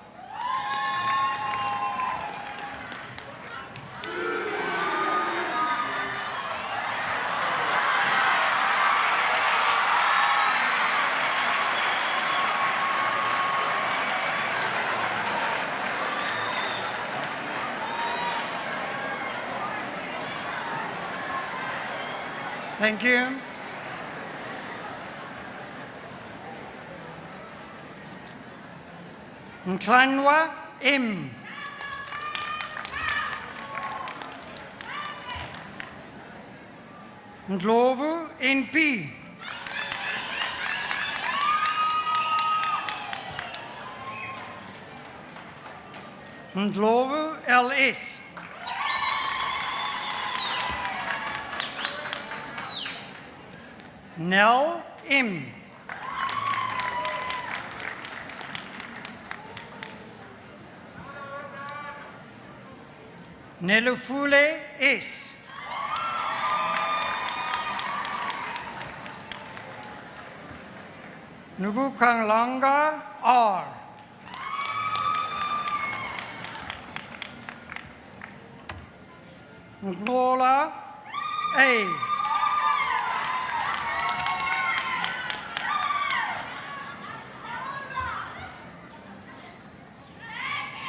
Thank you. Mklanwa M. Ndlovu NP. Ndlovu LS. Nell M. Nelufule S. Nubukanglanga R. Ngola A.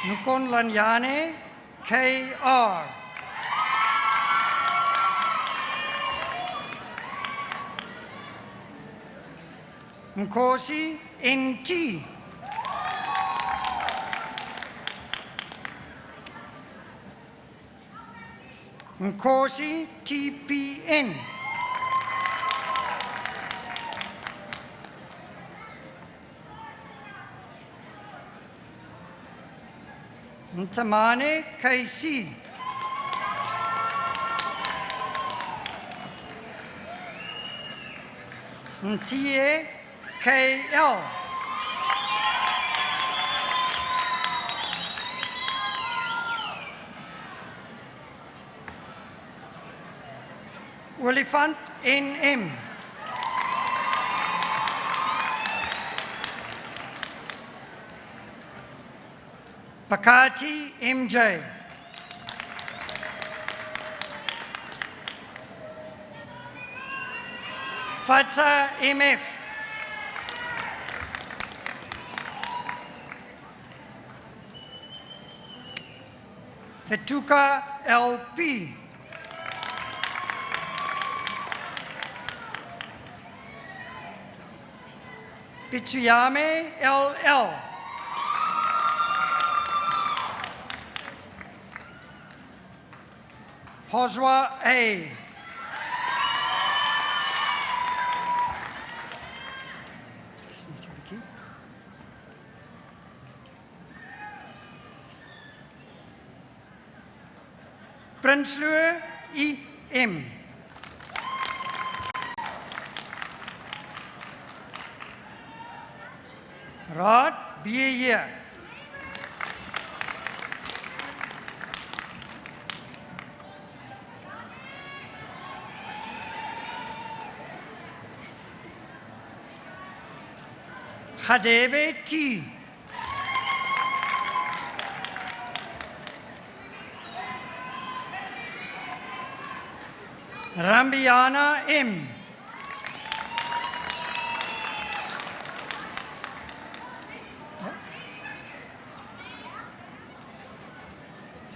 Nukonlanyane KR. Nkosi NT. Nkosi TPN. Ntamane KC. Ntie KL. Olifant NM. Pakati MJ. Fatsa MF. Fetuka LP. Pitsuyame LL. Hoswa A. Prinsloo EM. Rod B. Khadebe T. Rambiana M.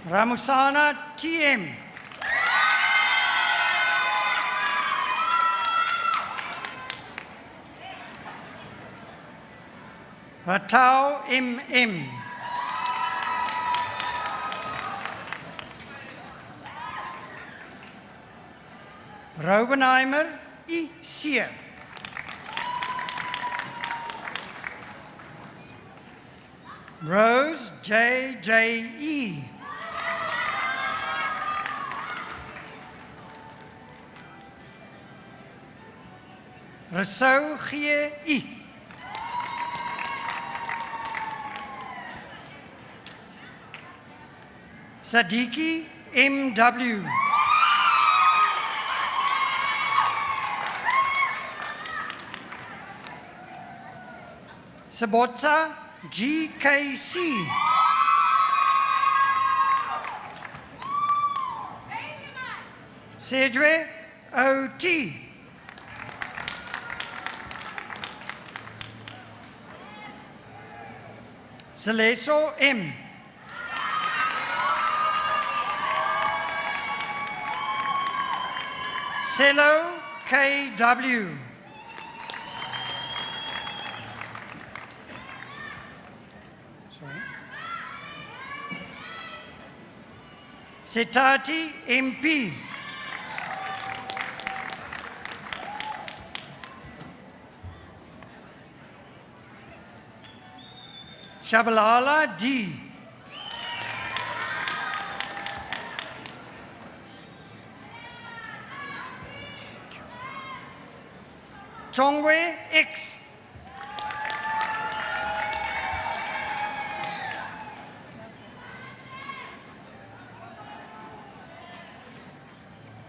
Ramusana TM. Ratau MM. Raubenheimer IC. Rose JJE. Rousseau GI. Sadiki MW. Sabotsa GKC. Sedgwe OT. Seleso M. Cello KW. Sorry. Setati MP. Shabalala D. Chongwe X.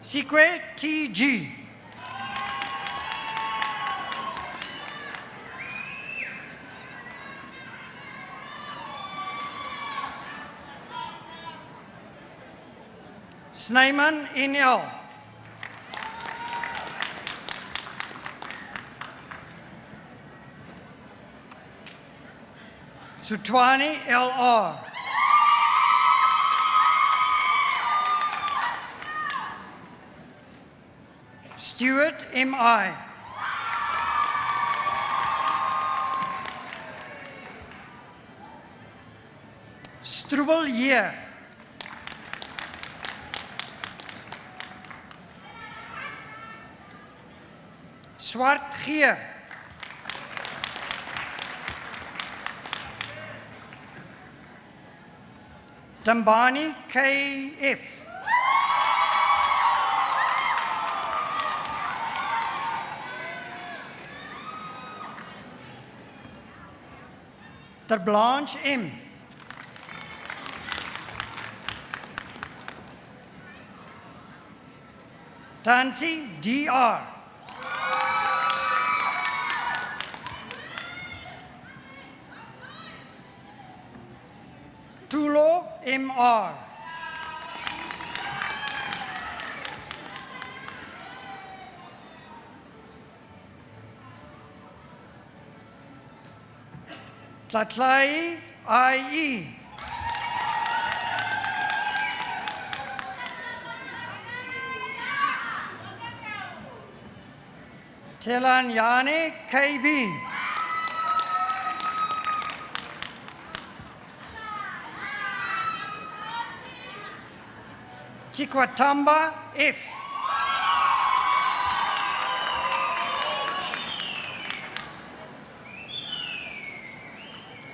Sikwe TG. Snyman NL. Sutwani LR. Stewart MI. Struble Year. Swart G. Dambani KF. Ter Blanche M. Tansi DR. Tulo MR. Tlatlai IE. Telanyane KB. Chikwatamba F.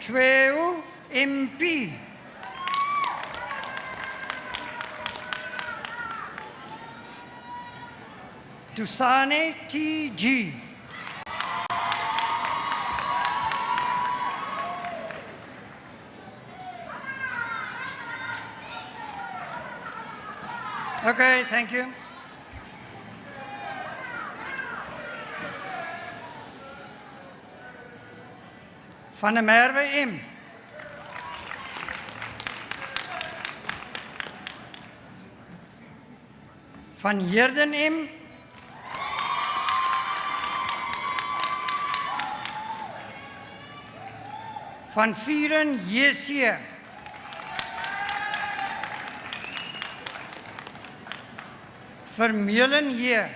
Tweu MP. Tusane TG. Okay, thank you. Van der Merwe M. Van Heerden M. Van Vieren JC. Vermeulen J.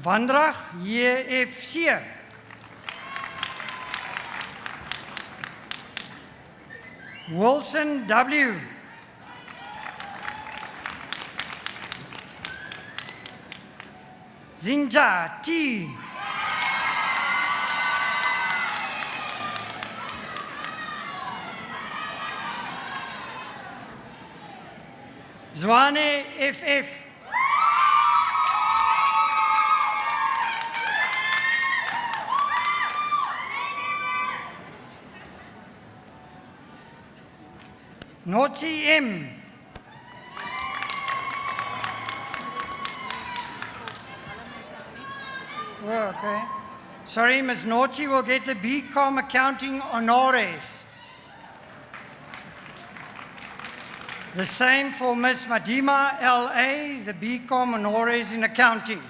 Wandrag JFC. Wilson W. Zinja T. Zwane FF. Notsi M. Oh, okay. Sorry, Ms. Notsi will get the BCom Accounting Honores. The same for Ms. Madima LA, the BCom Honores in Accounting.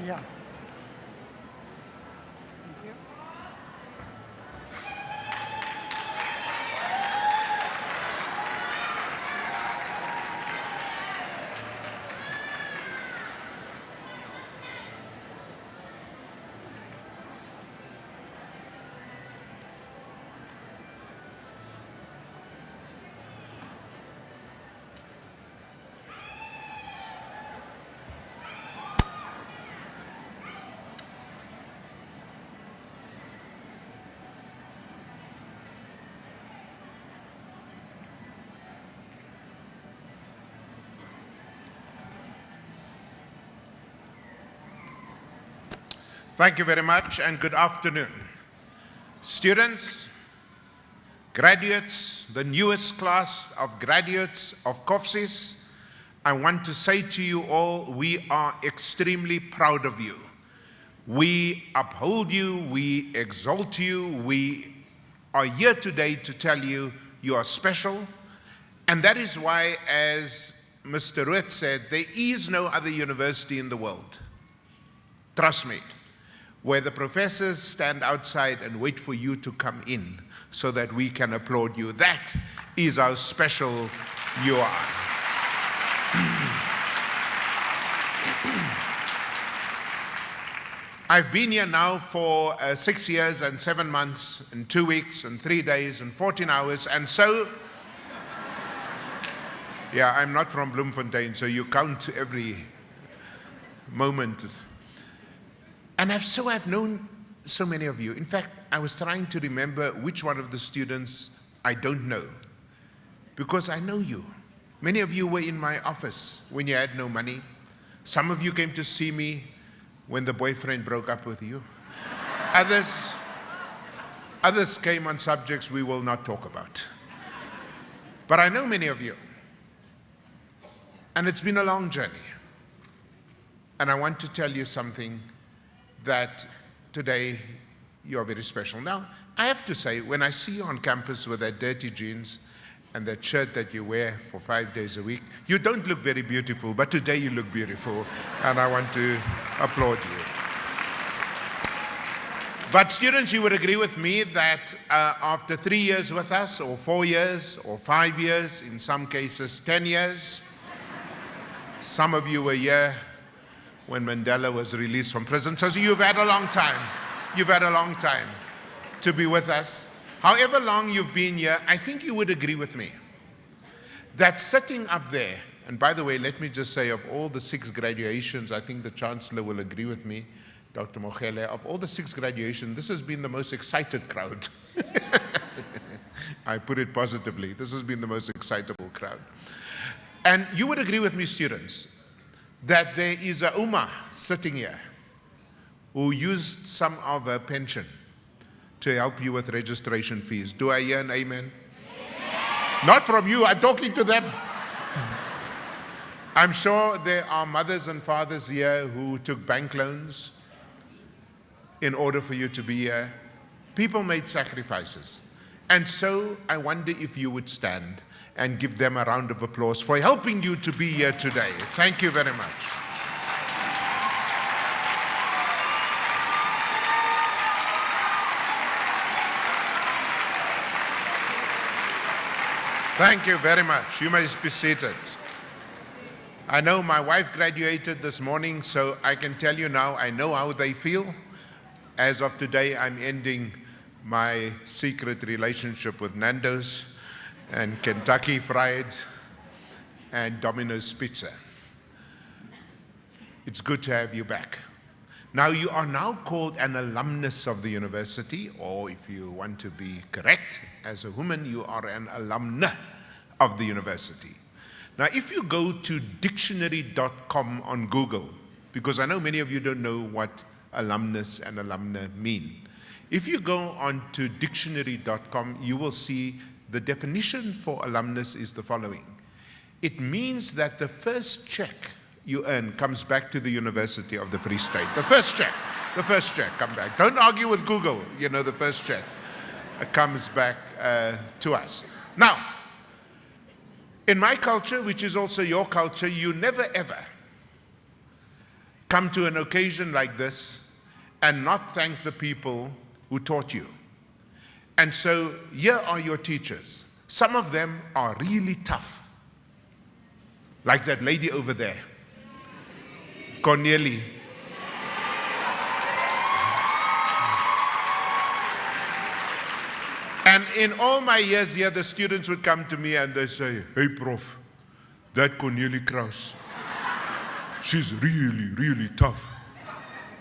Yeah. Thank you. Thank you very much and good afternoon. Students, graduates, the newest class of graduates of COFSIS, I want to say to you all, we are extremely proud of you. We uphold you, we exalt you, we are here today to tell you you are special. And that is why, as Mr. Ruth said, there is no other university in the world, trust me, where the professors stand outside and wait for you to come in so that we can applaud you. That is how special you are. I've been here now for 6 years and 7 months and 2 weeks and 3 days and 14 hours, and so, yeah, I'm not from Bloemfontein, so you count every moment. And I've known so many of you. In fact, I was trying to remember which one of the students I don't know, because I know you. Many of you were in my office when you had no money. Some of you came to see me when the boyfriend broke up with you. Others came on subjects we will not talk about. But I know many of you. And it's been a long journey. And I want to tell you something that today you are very special. Now, I have to say, when I see you on campus with that dirty jeans and that shirt that you wear for 5 days a week, you don't look very beautiful, but today you look beautiful, and I want to applaud you. But students, you would agree with me that after 3 years with us, or 4 years, or 5 years, in some cases 10 years, some of you were here when Mandela was released from prison. So you've had a long time. You've had a long time to be with us. However long you've been here, I think you would agree with me that sitting up there, and by the way, let me just say, of all the 6 graduations, I think the Chancellor will agree with me, Dr. Mogele, of all the 6 graduations, this has been the most excited crowd. I put it positively. This has been the most excitable crowd. And you would agree with me, students, that there is a Uma sitting here who used some of her pension to help you with registration fees. Do I hear an amen? Not from you, I'm talking to them. I'm sure there are mothers and fathers here who took bank loans in order for you to be here. People made sacrifices. And so I wonder if you would stand and give them a round of applause for helping you to be here today. Thank you very much. Thank you very much. You may be seated. I know my wife graduated this morning, so I can tell you now, I know how they feel. As of today, I'm ending my secret relationship with Nando's and Kentucky Fried and Domino's Pizza. It's good to have you back. Now, you are now called an alumnus of the university, or if you want to be correct, as a woman, you are an alumna of the university. Now, if you go to dictionary.com on Google, because I know many of you don't know what alumnus and alumna mean. If you go on to dictionary.com, you will see the definition for alumnus is the following. It means that the first check you earn comes back to the University of the Free State. The first check come back. Don't argue with Google, you know, the first check comes back to us. Now, in my culture, which is also your culture, you never ever come to an occasion like this and not thank the people who taught you. And so here are your teachers. Some of them are really tough, like that lady over there, Cornelie. And in all my years here, the students would come to me and they say, "Hey, Prof, that Cornelie Kraus, she's really, really tough.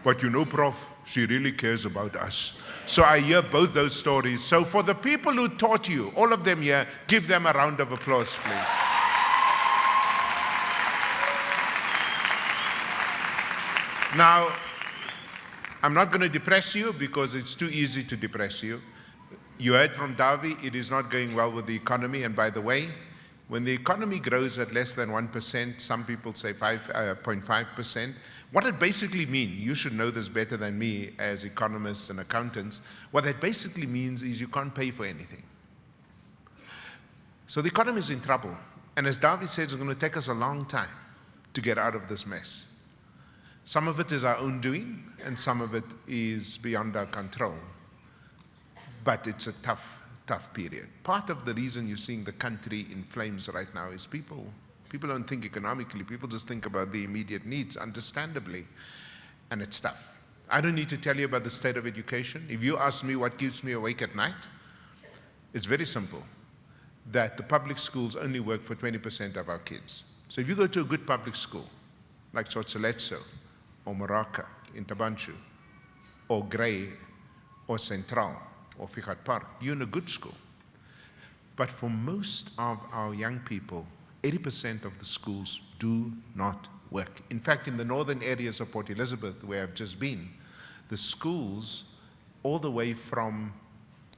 But you know, Prof, she really cares about us." So I hear both those stories. So for the people who taught you, all of them here, give them a round of applause, please. Now, I'm not going to depress you because it's too easy to depress you. You heard from Davi, it is not going well with the economy. And by the way, when the economy grows at less than 1%, some people say 5.5%, what it basically means, you should know this better than me as economists and accountants, what that basically means is you can't pay for anything. So the economy is in trouble. And as Davi said, it's going to take us a long time to get out of this mess. Some of it is our own doing, and some of it is beyond our control. But it's a tough, tough period. Part of the reason you're seeing the country in flames right now is people don't think economically. People just think about the immediate needs, understandably, and it's tough. I don't need to tell you about the state of education. If you ask me what keeps me awake at night, it's very simple, that the public schools only work for 20% of our kids. So if you go to a good public school, like Tsotsiletso, or Moraka in Tabanchu, or Grey, or Central, or Figat Park, you're in a good school. But for most of our young people, 80% of the schools do not work. In fact, in the northern areas of Port Elizabeth, where I've just been, the schools all the way from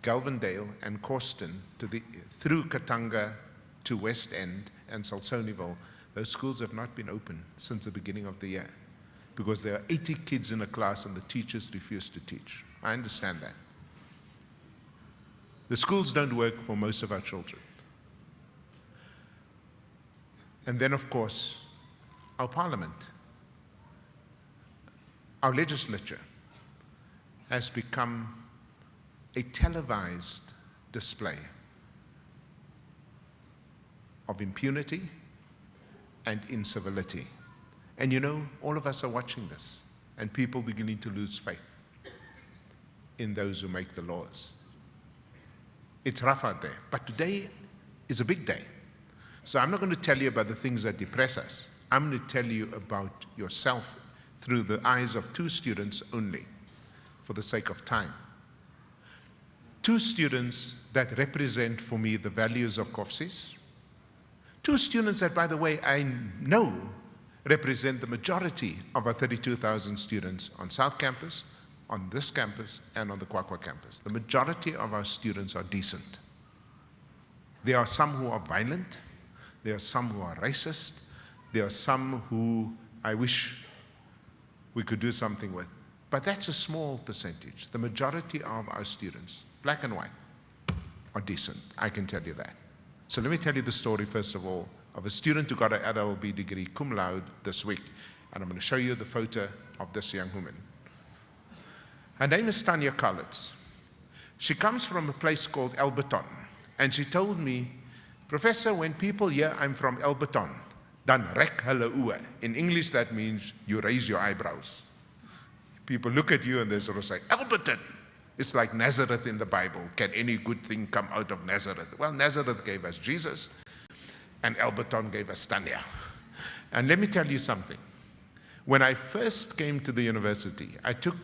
Galvindale and Corsten through Katanga to West End and Salsonieville, those schools have not been open since the beginning of the year because there are 80 kids in a class and the teachers refuse to teach. I understand that. The schools don't work for most of our children. And then, of course, our parliament, our legislature has become a televised display of impunity and incivility. And you know, all of us are watching this, and people beginning to lose faith in those who make the laws. It's rough out there, but today is a big day. So I'm not going to tell you about the things that depress us. I'm going to tell you about yourself through the eyes of two students only, for the sake of time. Two students that represent for me the values of COFSIS. Two students that, by the way, I know represent the majority of our 32,000 students on South Campus, on this campus and on the Kwakwa campus. The majority of our students are decent. There are some who are violent. There are some who are racist. There are some who I wish we could do something with. But that's a small percentage. The majority of our students, black and white, are decent. I can tell you that. So let me tell you the story, first of all, of a student who got an LLB degree cum laude this week. And I'm going to show you the photo of this young woman. Her name is Tanya Collins. She comes from a place called Alberton. And she told me, Professor, when people hear I'm from Alberton, dan rek hulle oë. In English, that means you raise your eyebrows. People look at you and they sort of say, Alberton. It's like Nazareth in the Bible. Can any good thing come out of Nazareth? Well, Nazareth gave us Jesus, and Alberton gave us Tanya. And let me tell you something. When I first came to the university, I took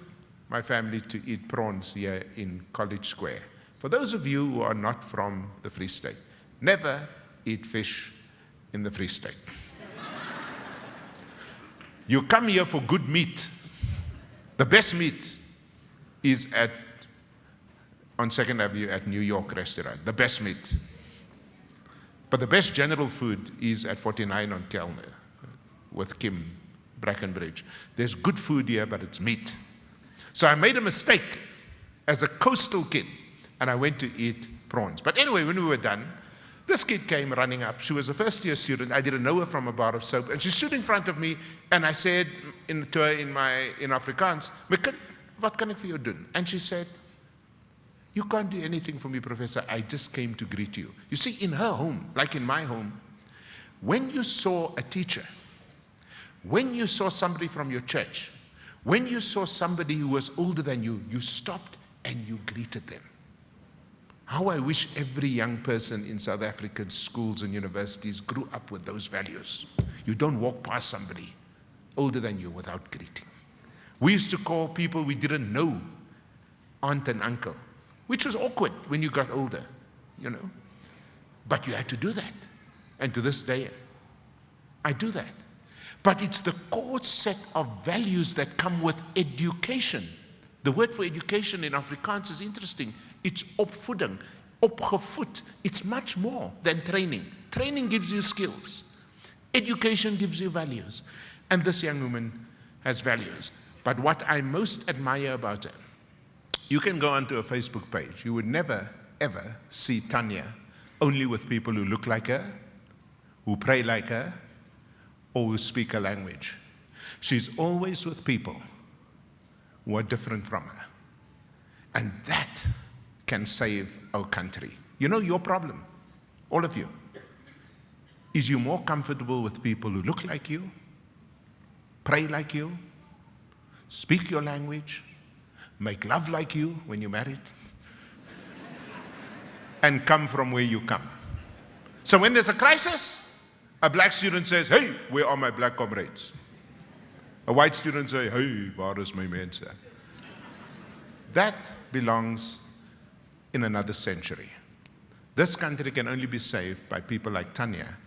my family to eat prawns here in College Square. For those of you who are not from the Free State, never eat fish in the Free State. You come here for good meat. The best meat is on 2nd Avenue at New York restaurant, the best meat. But the best general food is at 49 on Kellner with Kim Brackenbridge. There's good food here, but it's meat. So I made a mistake as a coastal kid, and I went to eat prawns. But anyway, when we were done, this kid came running up. She was a first-year student. I didn't know her from a bar of soap. And she stood in front of me, and I said to her in Afrikaans, "My kind, wat kan ek vir jou doen?" And she said, "You can't do anything for me, Professor. I just came to greet you." You see, in her home, like in my home, when you saw a teacher, when you saw somebody from your church, when you saw somebody who was older than you, you stopped and you greeted them. How I wish every young person in South African schools and universities grew up with those values. You don't walk past somebody older than you without greeting. We used to call people we didn't know aunt and uncle, which was awkward when you got older, you know. But you had to do that. And to this day, I do that. But it's the core set of values that come with education. The word for education in Afrikaans is interesting. It's opvoeding, opgevoed. It's much more than training. Training gives you skills. Education gives you values. And this young woman has values. But what I most admire about her, you can go onto a Facebook page. You would never, ever see Tanya only with people who look like her, who pray like her, or who speak a language. She's always with people who are different from her. And that can save our country. You know, your problem, all of you, is you're more comfortable with people who look like you, pray like you, speak your language, make love like you when you're married, and come from where you come. So when there's a crisis, a black student says, "Hey, where are my black comrades?" A white student says, "Hey, waar is my mense?" That belongs in another century. This country can only be saved by people like Tanya,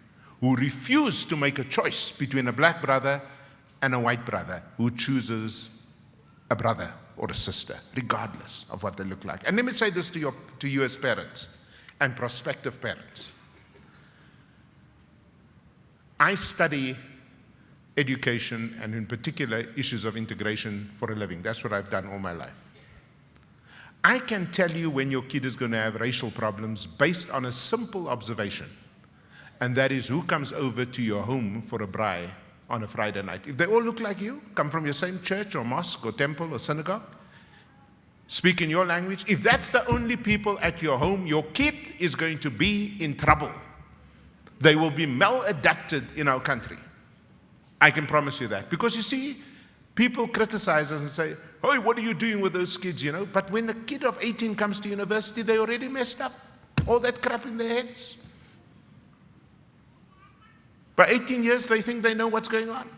who refuse to make a choice between a black brother and a white brother, who chooses a brother or a sister, regardless of what they look like. And let me say this to you as parents and prospective parents. I study education and in particular issues of integration for a living. That's what I've done all my life. I can tell you when your kid is going to have racial problems based on a simple observation, and that is who comes over to your home for a braai on a Friday night. If they all look like you, come from your same church or mosque or temple or synagogue, speak in your language, if that's the only people at your home, your kid is going to be in trouble. They will be maladapted in our country. I can promise you that. Because you see, people criticize us and say, "Hey, what are you doing with those kids, you know?" But when the kid of 18 comes to university, they already messed up. All that crap in their heads. By 18 years, they think they know what's going on.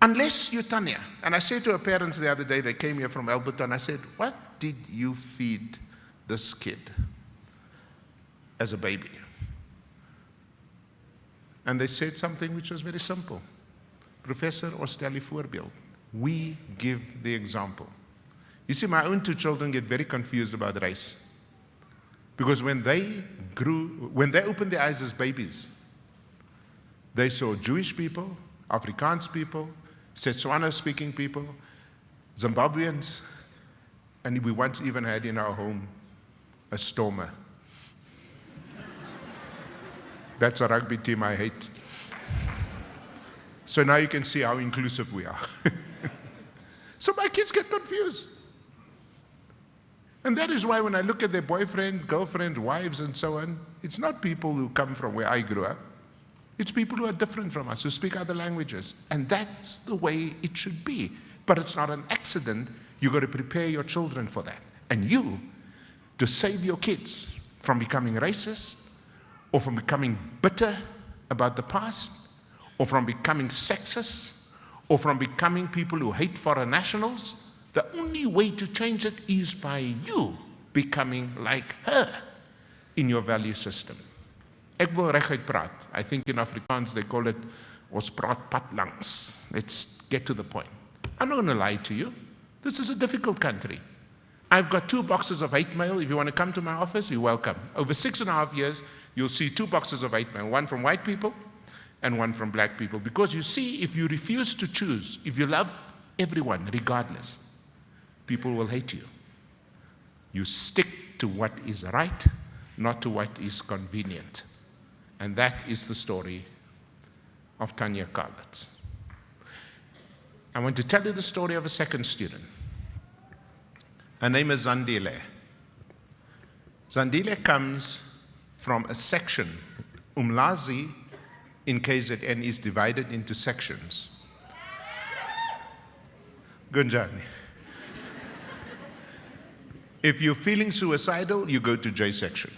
Unless you're Tanya. And I said to her parents the other day, they came here from Alberton, I said, "What did you feed this kid as a baby?" And they said something which was very simple. "Professor, ons stel die voorbeeld. We give the example. You see, my own 2 children get very confused about race. Because when they opened their eyes as babies, they saw Jewish people, Afrikaans people, Setswana-speaking people, Zimbabweans, and we once even had in our home a Stormer. That's a rugby team I hate. So now you can see how inclusive we are. So my kids get confused. And that is why when I look at their boyfriend, girlfriend, wives, and so on, it's not people who come from where I grew up. It's people who are different from us, who speak other languages. And that's the way it should be. But it's not an accident. You've got to prepare your children for that. And you, to save your kids from becoming racist, or from becoming bitter about the past, or from becoming sexist, or from becoming people who hate foreign nationals, the only way to change it is by you becoming like her in your value system. Ek wil reguit praat. I think in Afrikaans they call it, ons praat pad langs. Let's get to the point. I'm not going to lie to you. This is a difficult country. I've got 2 boxes of hate mail. If you want to come to my office, you're welcome. Over 6.5 years, you'll see 2 boxes of hate mail, one from white people and one from black people. Because you see, if you refuse to choose, if you love everyone regardless, people will hate you. You stick to what is right, not to what is convenient. And that is the story of Tanya Karlitz. I want to tell you the story of a second student. Her name is Zandile. Zandile comes from a section. Umlazi in KZN is divided into sections. Gunjani. If you're feeling suicidal, you go to J section.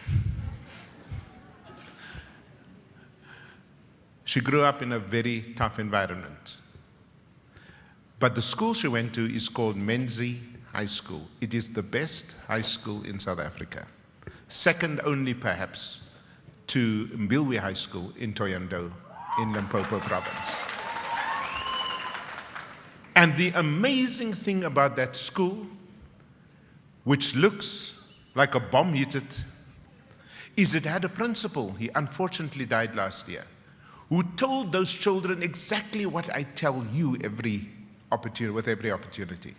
She grew up in a very tough environment. But the school she went to is called Menzi High School. It is the best high school in South Africa. Second only, perhaps, to Mbilwi High School in Thohoyandou in Limpopo province. And the amazing thing about that school, which looks like a bomb hit it, is it had a principal, he unfortunately died last year, who told those children exactly what I tell you with every opportunity,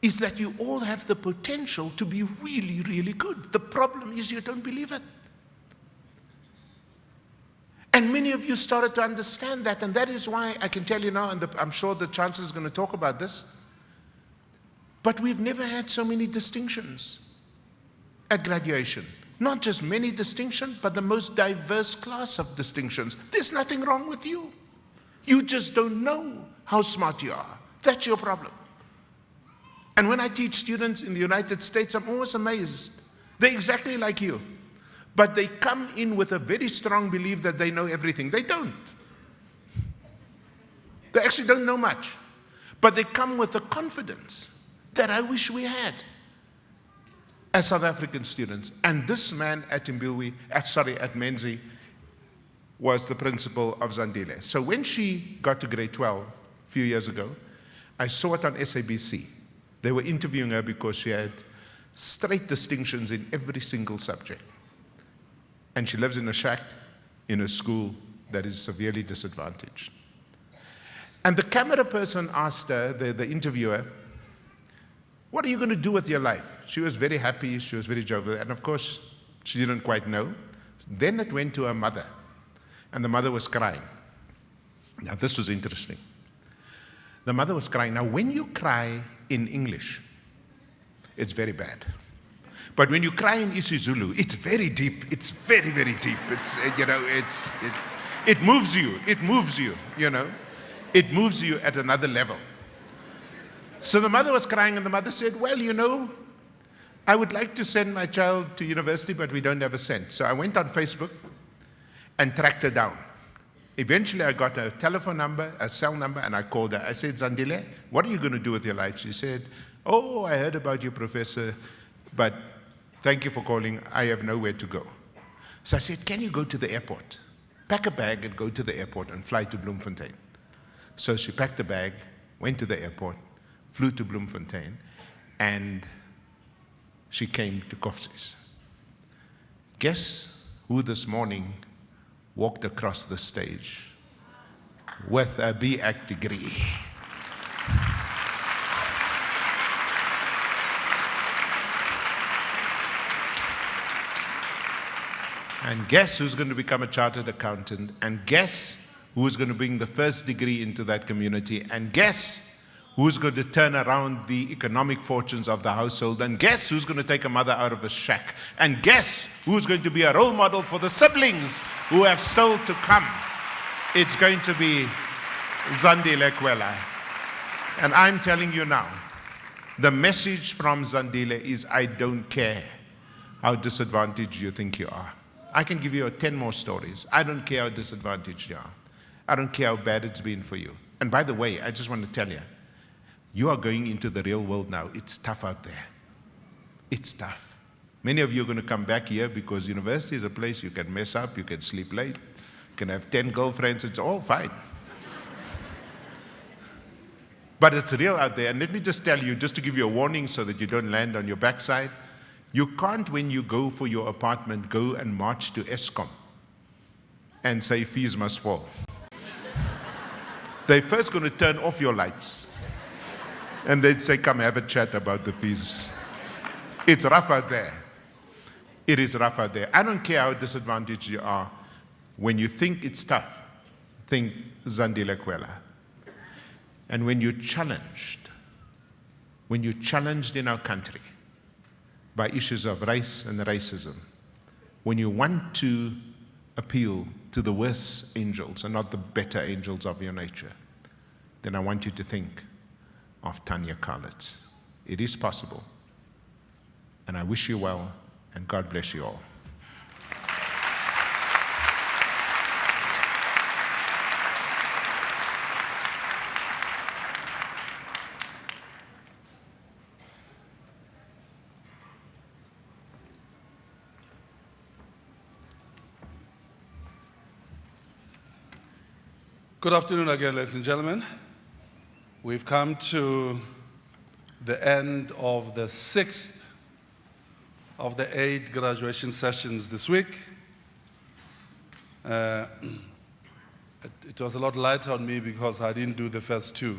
is that you all have the potential to be really, really good. The problem is you don't believe it. And many of you started to understand that, and that is why I can tell you now, and I'm sure the Chancellor is going to talk about this, but we've never had so many distinctions at graduation. Not just many distinctions, but the most diverse class of distinctions. There's nothing wrong with you. You just don't know how smart you are. That's your problem. And when I teach students in the United States, I'm always amazed. They're exactly like you. But they come in with a very strong belief that they know everything. They don't. They actually don't know much. But they come with a confidence that I wish we had as South African students. And this man at Menzi was the principal of Zandile. So when she got to grade 12 a few years ago, I saw it on SABC. They were interviewing her because she had straight distinctions in every single subject. And she lives in a shack in a school that is severely disadvantaged. And the camera person asked her, the interviewer, what are you going to do with your life? She was very happy, she was very jovial, and of course, she didn't quite know. Then it went to her mother, and the mother was crying. Now, this was interesting. The mother was crying. Now, when you cry in English, it's very bad. But when you cry in isiZulu, it's very deep. It's very, very deep. It moves you. It moves you, It moves you at another level. So the mother was crying, and the mother said, well, I would like to send my child to university, but we don't have a cent. So I went on Facebook and tracked her down. Eventually, I got a telephone number, a cell number, and I called her. I said, Zandile, what are you going to do with your life? She said, oh, I heard about you, Professor, but thank you for calling. I have nowhere to go. So I said, can you go to the airport? Pack a bag and go to the airport and fly to Bloemfontein. So she packed a bag, went to the airport, flew to Bloemfontein, and she came to Koffsies. Guess who this morning walked across the stage with a B.Ac degree? And guess who's going to become a chartered accountant? And guess who's going to bring the first degree into that community? And guess who's going to turn around the economic fortunes of the household? And guess who's going to take a mother out of a shack? And guess who's going to be a role model for the siblings who have still to come? It's going to be Zandile Kwela. And I'm telling you now, the message from Zandile is, I don't care how disadvantaged you think you are. I can give you 10 more stories. I don't care how disadvantaged you are. I don't care how bad it's been for you. And by the way, I just want to tell you, you are going into the real world now. It's tough out there. It's tough. Many of you are going to come back here because university is a place you can mess up, you can sleep late, you can have 10 girlfriends, it's all fine. But it's real out there. And let me just tell you, just to give you a warning so that you don't land on your backside, you can't, when you go for your apartment, go and march to Eskom and say fees must fall. They're first going to turn off your lights. And they'd say, come have a chat about the fees. It's rough out there. It is rough out there. I don't care how disadvantaged you are. When you think it's tough, think Zandile Kwela. And when you're challenged in our country by issues of race and racism, when you want to appeal to the worse angels and not the better angels of your nature, then I want you to think of Tanya Kalitz. It is possible. And I wish you well, and God bless you all. Good afternoon again, ladies and gentlemen. We've come to the end of the 6th of the 8 graduation sessions this week. It was a lot lighter on me because I didn't do the first 2.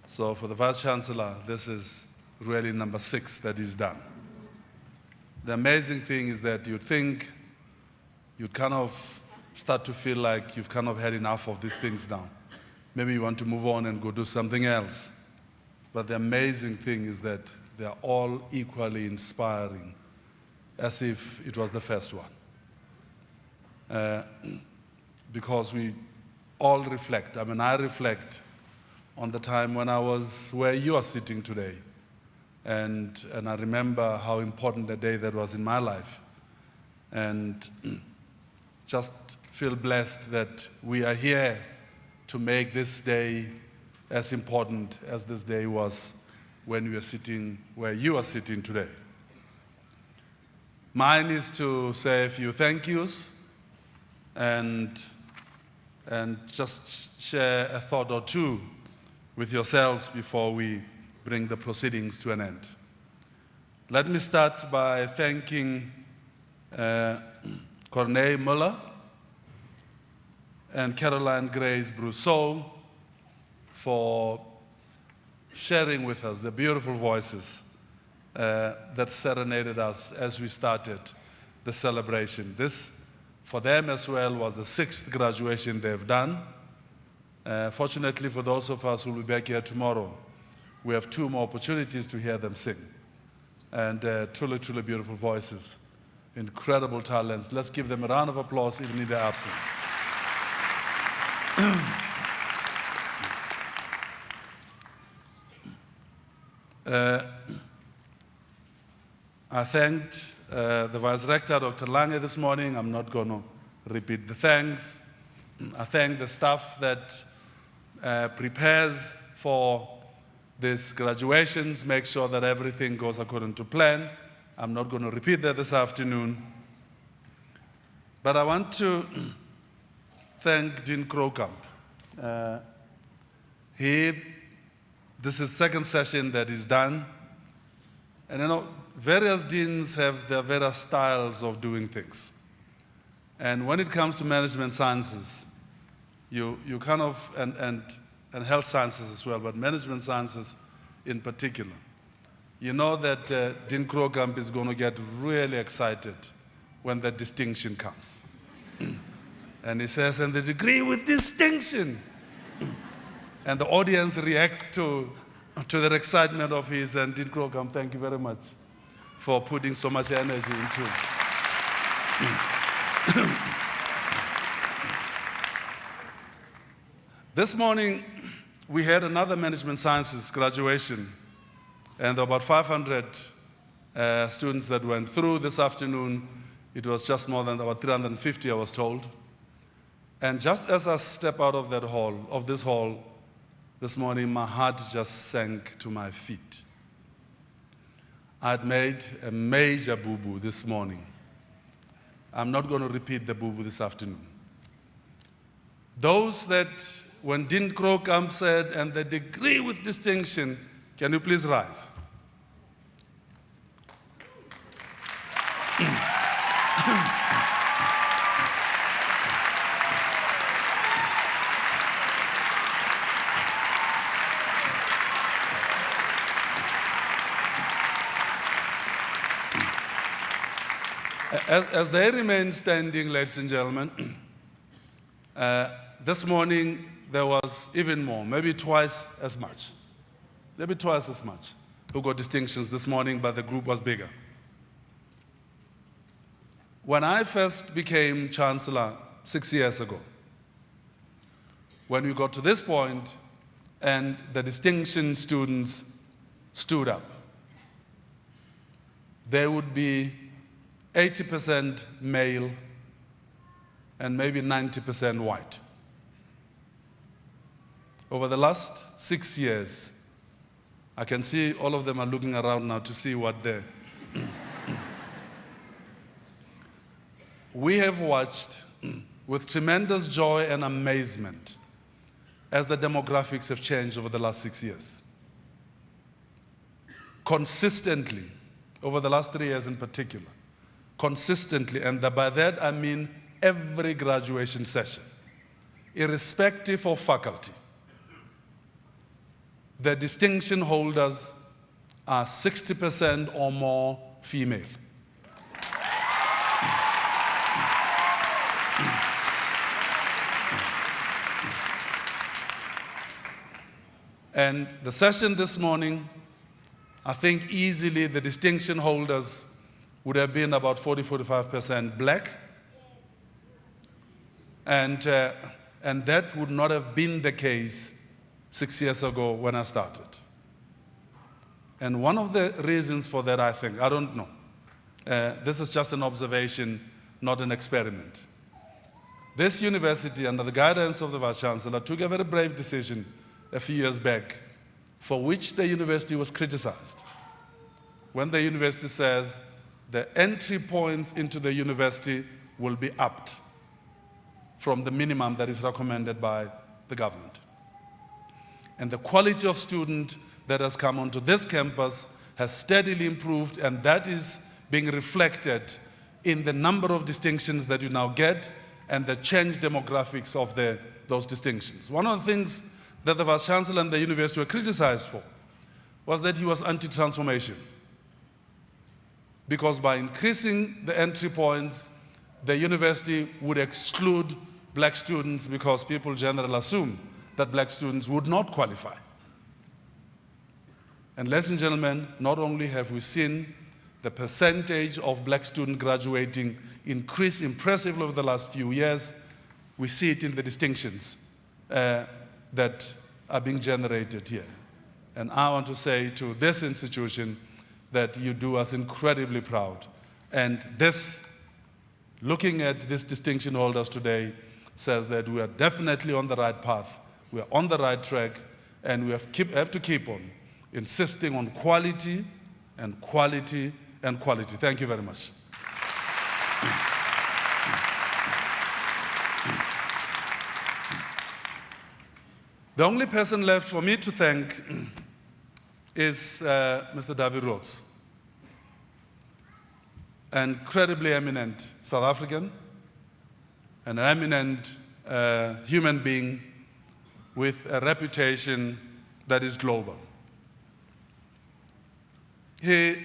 So for the Vice Chancellor, this is really number 6 that is done. The amazing thing is that you'd think you'd kind of start to feel like you've kind of had enough of these things now. Maybe you want to move on and go do something else. But the amazing thing is that they're all equally inspiring, as if it was the first one. Because we all reflect. I mean, I reflect on the time when I was where you are sitting today. And I remember how important the day that was in my life. And just feel blessed that we are here to make this day as important as this day was when we were sitting where you are sitting today. Mine is to say a few thank yous and just share a thought or two with yourselves before we bring the proceedings to an end. Let me start by thanking Corneille Muller and Caroline Grace Brousseau for sharing with us the beautiful voices that serenaded us as we started the celebration. This, for them as well, was the 6th graduation they've done. Fortunately for those of us who will be back here tomorrow, we have 2 more opportunities to hear them sing. And truly, truly beautiful voices, incredible talents. Let's give them a round of applause even in their absence. I thanked the Vice Rector, Dr. Lange, this morning. I'm not going to repeat the thanks. I thank the staff that prepares for these graduations, make sure that everything goes according to plan. I'm not going to repeat that this afternoon. But I want to thank Dean Krokamp. This is the 2nd session that is done. And you know, various deans have their various styles of doing things. And when it comes to management sciences, you kind of, and health sciences as well, but management sciences in particular, you know that Dean Krokamp is going to get really excited when that distinction comes. And he says, and the degree with distinction. And the audience reacts to that excitement of his. And Dean Krokamp, thank you very much for putting so much energy into it. This morning, we had another management sciences graduation, and there were about 500 students that went through. This afternoon, it was just more than about 350, I was told. And just as I step out of this hall, this morning, my heart just sank to my feet. I had made a major boo-boo this morning. I'm not going to repeat the boo-boo this afternoon. Those that, when Dean Krokamp said, and the degree with distinction, can you please rise? As they remain standing, ladies and gentlemen, this morning there was even more, maybe twice as much who got distinctions this morning, but the group was bigger. When I first became Chancellor 6 years ago, when we got to this point and the distinction students stood up, there would be 80% male and maybe 90% white. Over the last 6 years, I can see all of them are looking around now to see what they're. We have watched with tremendous joy and amazement as the demographics have changed over the last 6 years. Consistently, over the last 3 years in particular, consistently, and by that I mean every graduation session, irrespective of faculty, the distinction holders are 60% or more female. And the session this morning, I think easily the distinction holders would have been about 40-45% black. And that would not have been the case 6 years ago when I started. And one of the reasons for that, I think, I don't know. This is just an observation, not an experiment. This university, under the guidance of the Vice-Chancellor, took a very brave decision a few years back, for which the university was criticized. When the university says the entry points into the university will be upped from the minimum that is recommended by the government. And the quality of student that has come onto this campus has steadily improved, and that is being reflected in the number of distinctions that you now get and the changed demographics of those distinctions. One of the things that the Vice-Chancellor and the university were criticized for was that he was anti-transformation. Because by increasing the entry points, the university would exclude black students because people generally assume that black students would not qualify. And ladies and gentlemen, not only have we seen the percentage of black students graduating increase impressively over the last few years, we see it in the distinctions that are being generated here. And I want to say to this institution that you do us incredibly proud. And this, looking at these distinction holders today, says that we are definitely on the right path, we are on the right track, and we have to keep on insisting on quality and quality and quality. Thank you very much. The only person left for me to thank is Mr. David Rhodes. an incredibly eminent South African, an eminent human being with a reputation that is global. He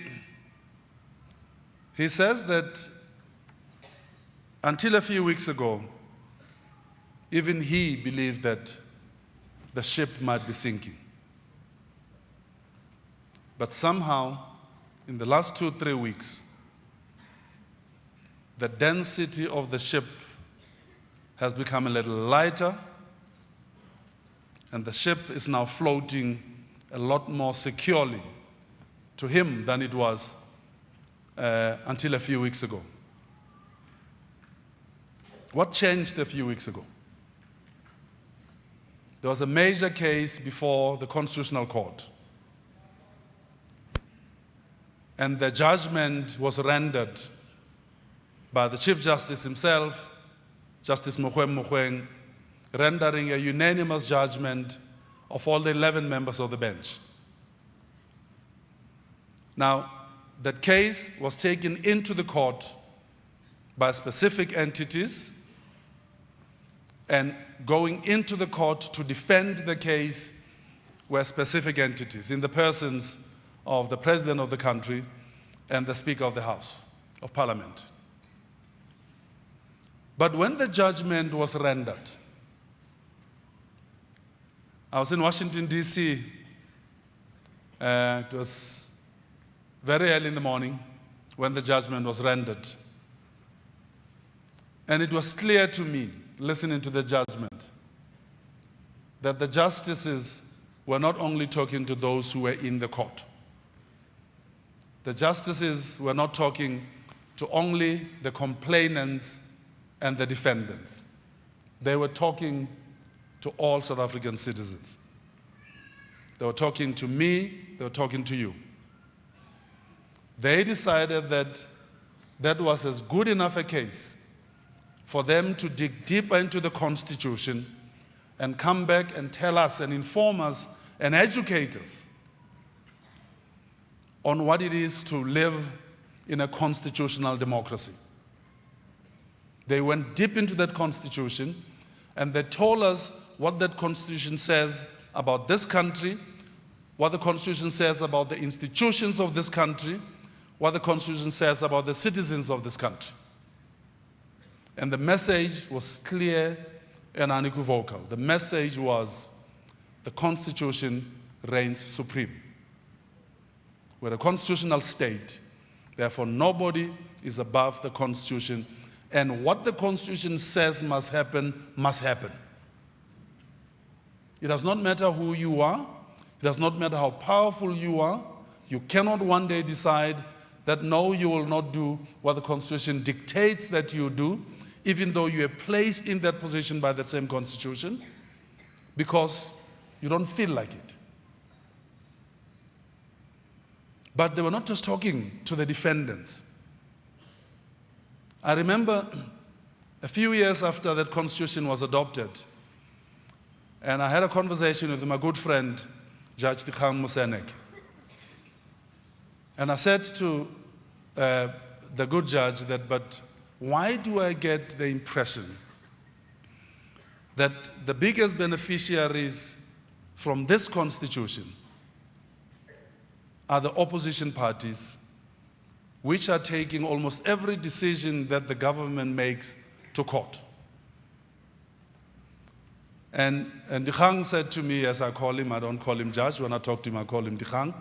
says that until a few weeks ago, even he believed that the ship might be sinking. But somehow, in the last 2-3 weeks, the density of the ship has become a little lighter, and the ship is now floating a lot more securely to him than it was until a few weeks ago. What changed a few weeks ago? There was a major case before the Constitutional Court, and the judgment was rendered by the Chief Justice himself, Justice Mogoeng, rendering a unanimous judgment of all the 11 members of the bench. Now, that case was taken into the court by specific entities, and going into the court to defend the case were specific entities in the persons of the President of the country and the Speaker of the House of Parliament. But when the judgment was rendered, I was in Washington, D.C. It was very early in the morning when the judgment was rendered. And it was clear to me, listening to the judgment, that the justices were not only talking to those who were in the court. The justices were not talking to only the complainants and the defendants. They were talking to all South African citizens. They were talking to me, they were talking to you. They decided that that was as good enough a case for them to dig deeper into the Constitution and come back and tell us and inform us and educate us on what it is to live in a constitutional democracy. They went deep into that Constitution, and they told us what that Constitution says about this country, what the Constitution says about the institutions of this country, what the Constitution says about the citizens of this country. And the message was clear and unequivocal. The message was the Constitution reigns supreme. We're a constitutional state, therefore nobody is above the Constitution, and what the Constitution says must happen, must happen. It does not matter who you are, it does not matter how powerful you are, you cannot one day decide that no, you will not do what the Constitution dictates that you do, even though you are placed in that position by that same Constitution, because you don't feel like it. But they were not just talking to the defendants. I remember a few years after that Constitution was adopted, and I had a conversation with my good friend, Judge Dikgang Mosenek. And I said to the good judge that, but why do I get the impression that the biggest beneficiaries from this Constitution are the opposition parties, which are taking almost every decision that the government makes to court? And Dikgang said to me, as I call him, I don't call him judge, when I talk to him I call him Dikgang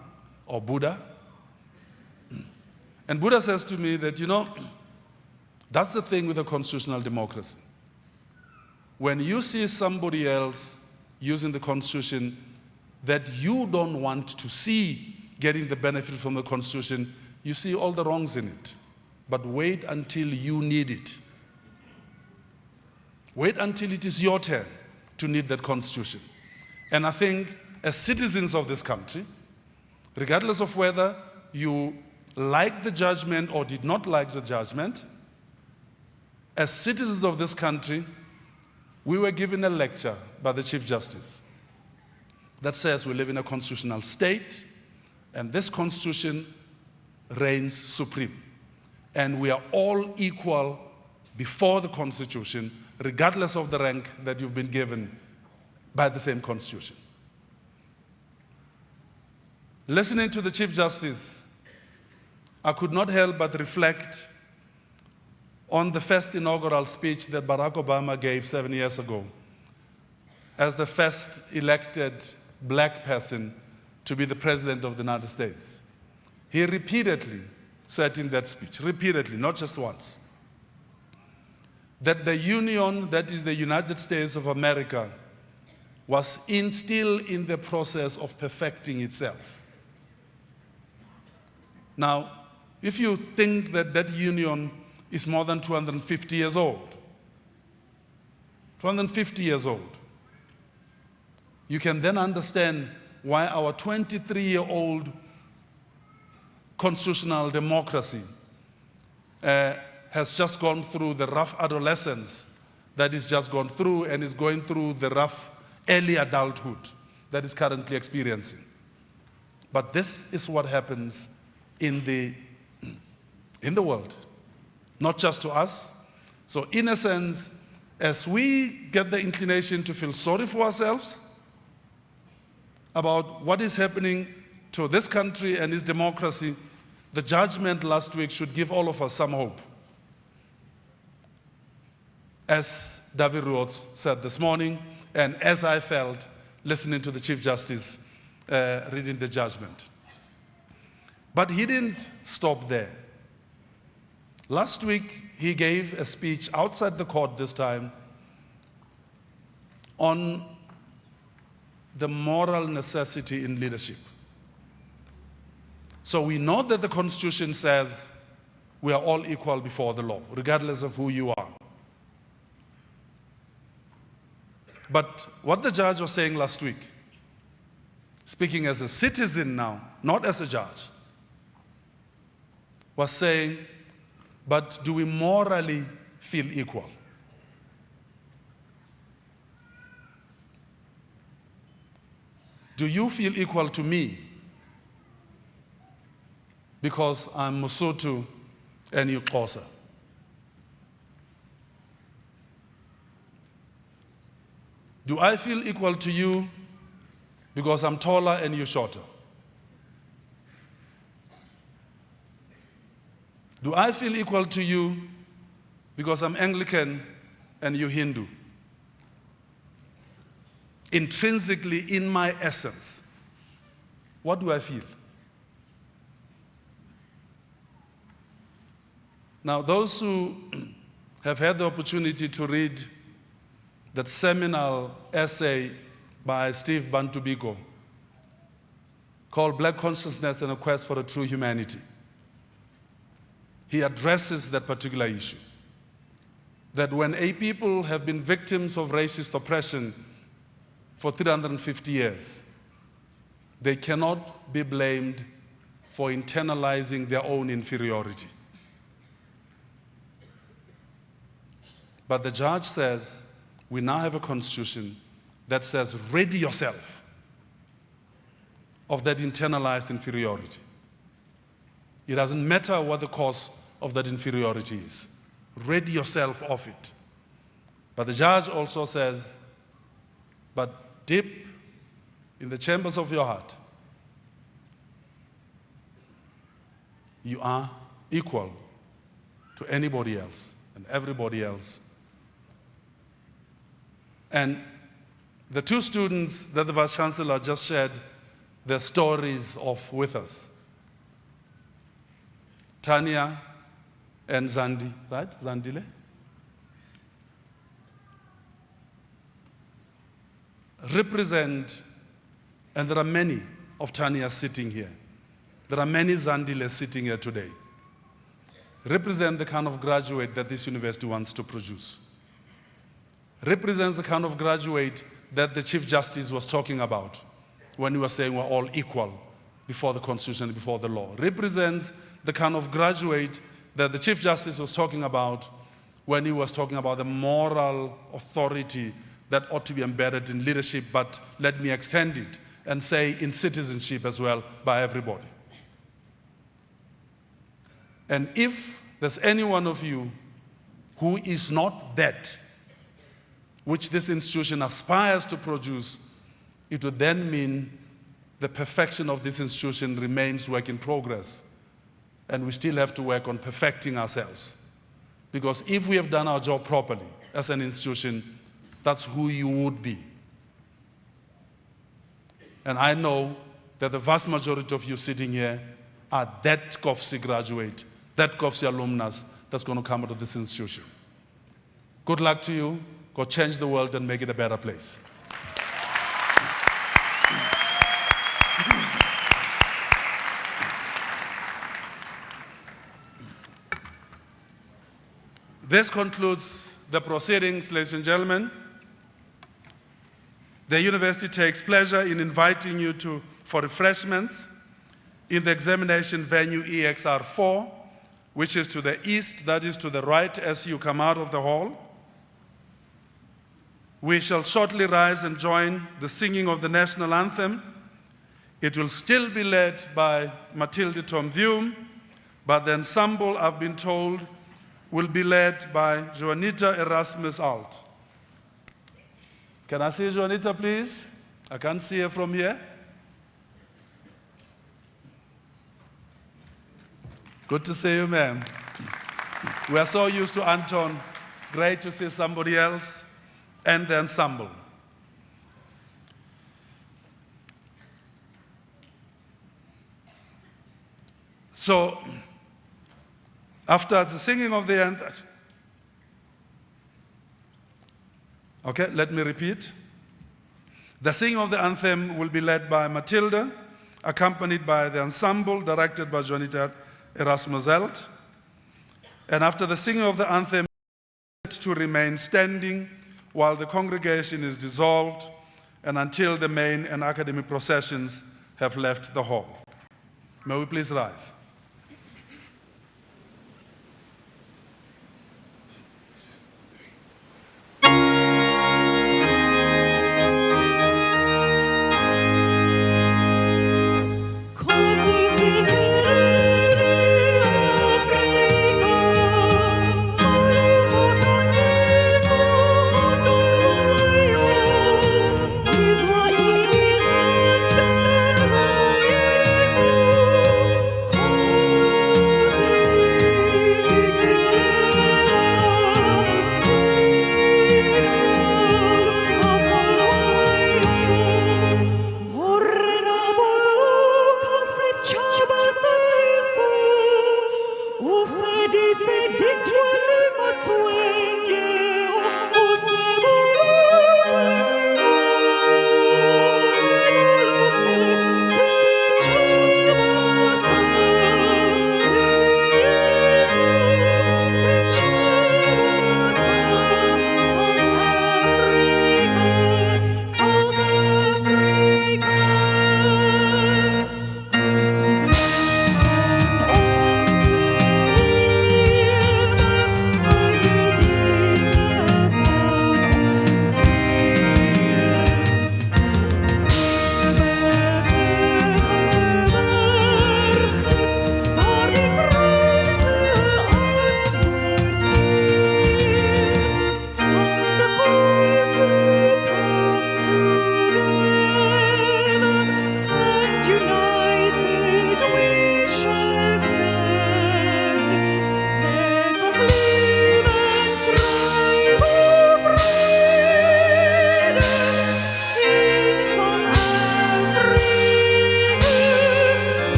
or Buddha. And Buddha says to me that, you know, that's the thing with a constitutional democracy. When you see somebody else using the Constitution that you don't want to see getting the benefit from the Constitution, you see all the wrongs in it. But wait until you need it. Wait until it is your turn to need that Constitution. And I think as citizens of this country, regardless of whether you liked the judgment or did not like the judgment, as citizens of this country, we were given a lecture by the Chief Justice that says we live in a constitutional state and this Constitution reigns supreme. and we are all equal before the Constitution, regardless of the rank that you've been given by the same Constitution. Listening to the Chief Justice, I could not help but reflect on the first inaugural speech that Barack Obama gave 7 years ago as the first elected black person to be the President of the United States. He repeatedly said in that speech, repeatedly, not just once, that the union that is the United States of America was still in the process of perfecting itself. Now, if you think that that union is more than 250 years old, 250 years old, you can then understand why our 23-year-old constitutional democracy has just gone through the rough adolescence that it's just gone through and is going through the rough early adulthood that it's currently experiencing. But this is what happens in the world, not just to us. So in a sense, as we get the inclination to feel sorry for ourselves about what is happening to this country and its democracy, the judgment last week should give all of us some hope. As David Ruots said this morning, and as I felt listening to the Chief Justice reading the judgment. But he didn't stop there. Last week, he gave a speech outside the court this time on the moral necessity in leadership. So we know that the Constitution says we are all equal before the law, regardless of who you are. But what the judge was saying last week, speaking as a citizen now, not as a judge, was saying, but do we morally feel equal? Do you feel equal to me because I'm Mosotho and you Xhosa? Do I feel equal to you because I'm taller and you're shorter? Do I feel equal to you because I'm Anglican and you're Hindu? Intrinsically, in my essence, what do I feel? Now, those who have had the opportunity to read that seminal essay by Steve Bantubiko called Black Consciousness and a Quest for a True Humanity, he addresses that particular issue. That when a people have been victims of racist oppression for 350 years, they cannot be blamed for internalizing their own inferiority. But the judge says, we now have a constitution that says, rid yourself of that internalized inferiority. It doesn't matter what the cause of that inferiority is. Rid yourself of it. But the judge also says, but deep in the chambers of your heart, you are equal to anybody else and everybody else. And the two students that the Vice-Chancellor just shared their stories of with us, Tanya and Zandi, right? Zandile? Represent, and there are many of Tanya sitting here. There are many Zandile sitting here today. Represent the kind of graduate that this university wants to produce. Represents the kind of graduate that the Chief Justice was talking about when he was saying we're all equal before the Constitution, before the law. Represents the kind of graduate that the Chief Justice was talking about when he was talking about the moral authority that ought to be embedded in leadership, but let me extend it and say in citizenship as well by everybody. And if there's any one of you who is not that which this institution aspires to produce, it would then mean the perfection of this institution remains work in progress. And we still have to work on perfecting ourselves. Because if we have done our job properly as an institution, that's who you would be. And I know that the vast majority of you sitting here are that COFSI graduate, that COFSI alumnus that's going to come out of this institution. Good luck to you. Go change the world and make it a better place. This concludes the proceedings, ladies and gentlemen. The university takes pleasure in inviting you for refreshments in the examination venue EXR4, which is to the east, that is to the right as you come out of the hall. We shall shortly rise and join the singing of the national anthem. It will still be led by Matilde Tomvium, but the ensemble, I've been told, will be led by Juanita Erasmus Alt. Can I see Juanita, please? I can't see her from here. Good to see you, ma'am. We are so used to Anton. Great to see somebody else and the ensemble. So, after the singing of the anthem, okay, let me repeat. The singing of the anthem will be led by Matilda, accompanied by the ensemble directed by Juanita Erasmus Alt. And after the singing of the anthem, to remain standing while the congregation is dissolved and until the main and academic processions have left the hall. May we please rise.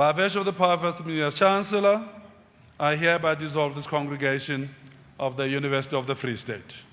By virtue of the power vested in me as Chancellor, I hereby dissolve this congregation of the University of the Free State.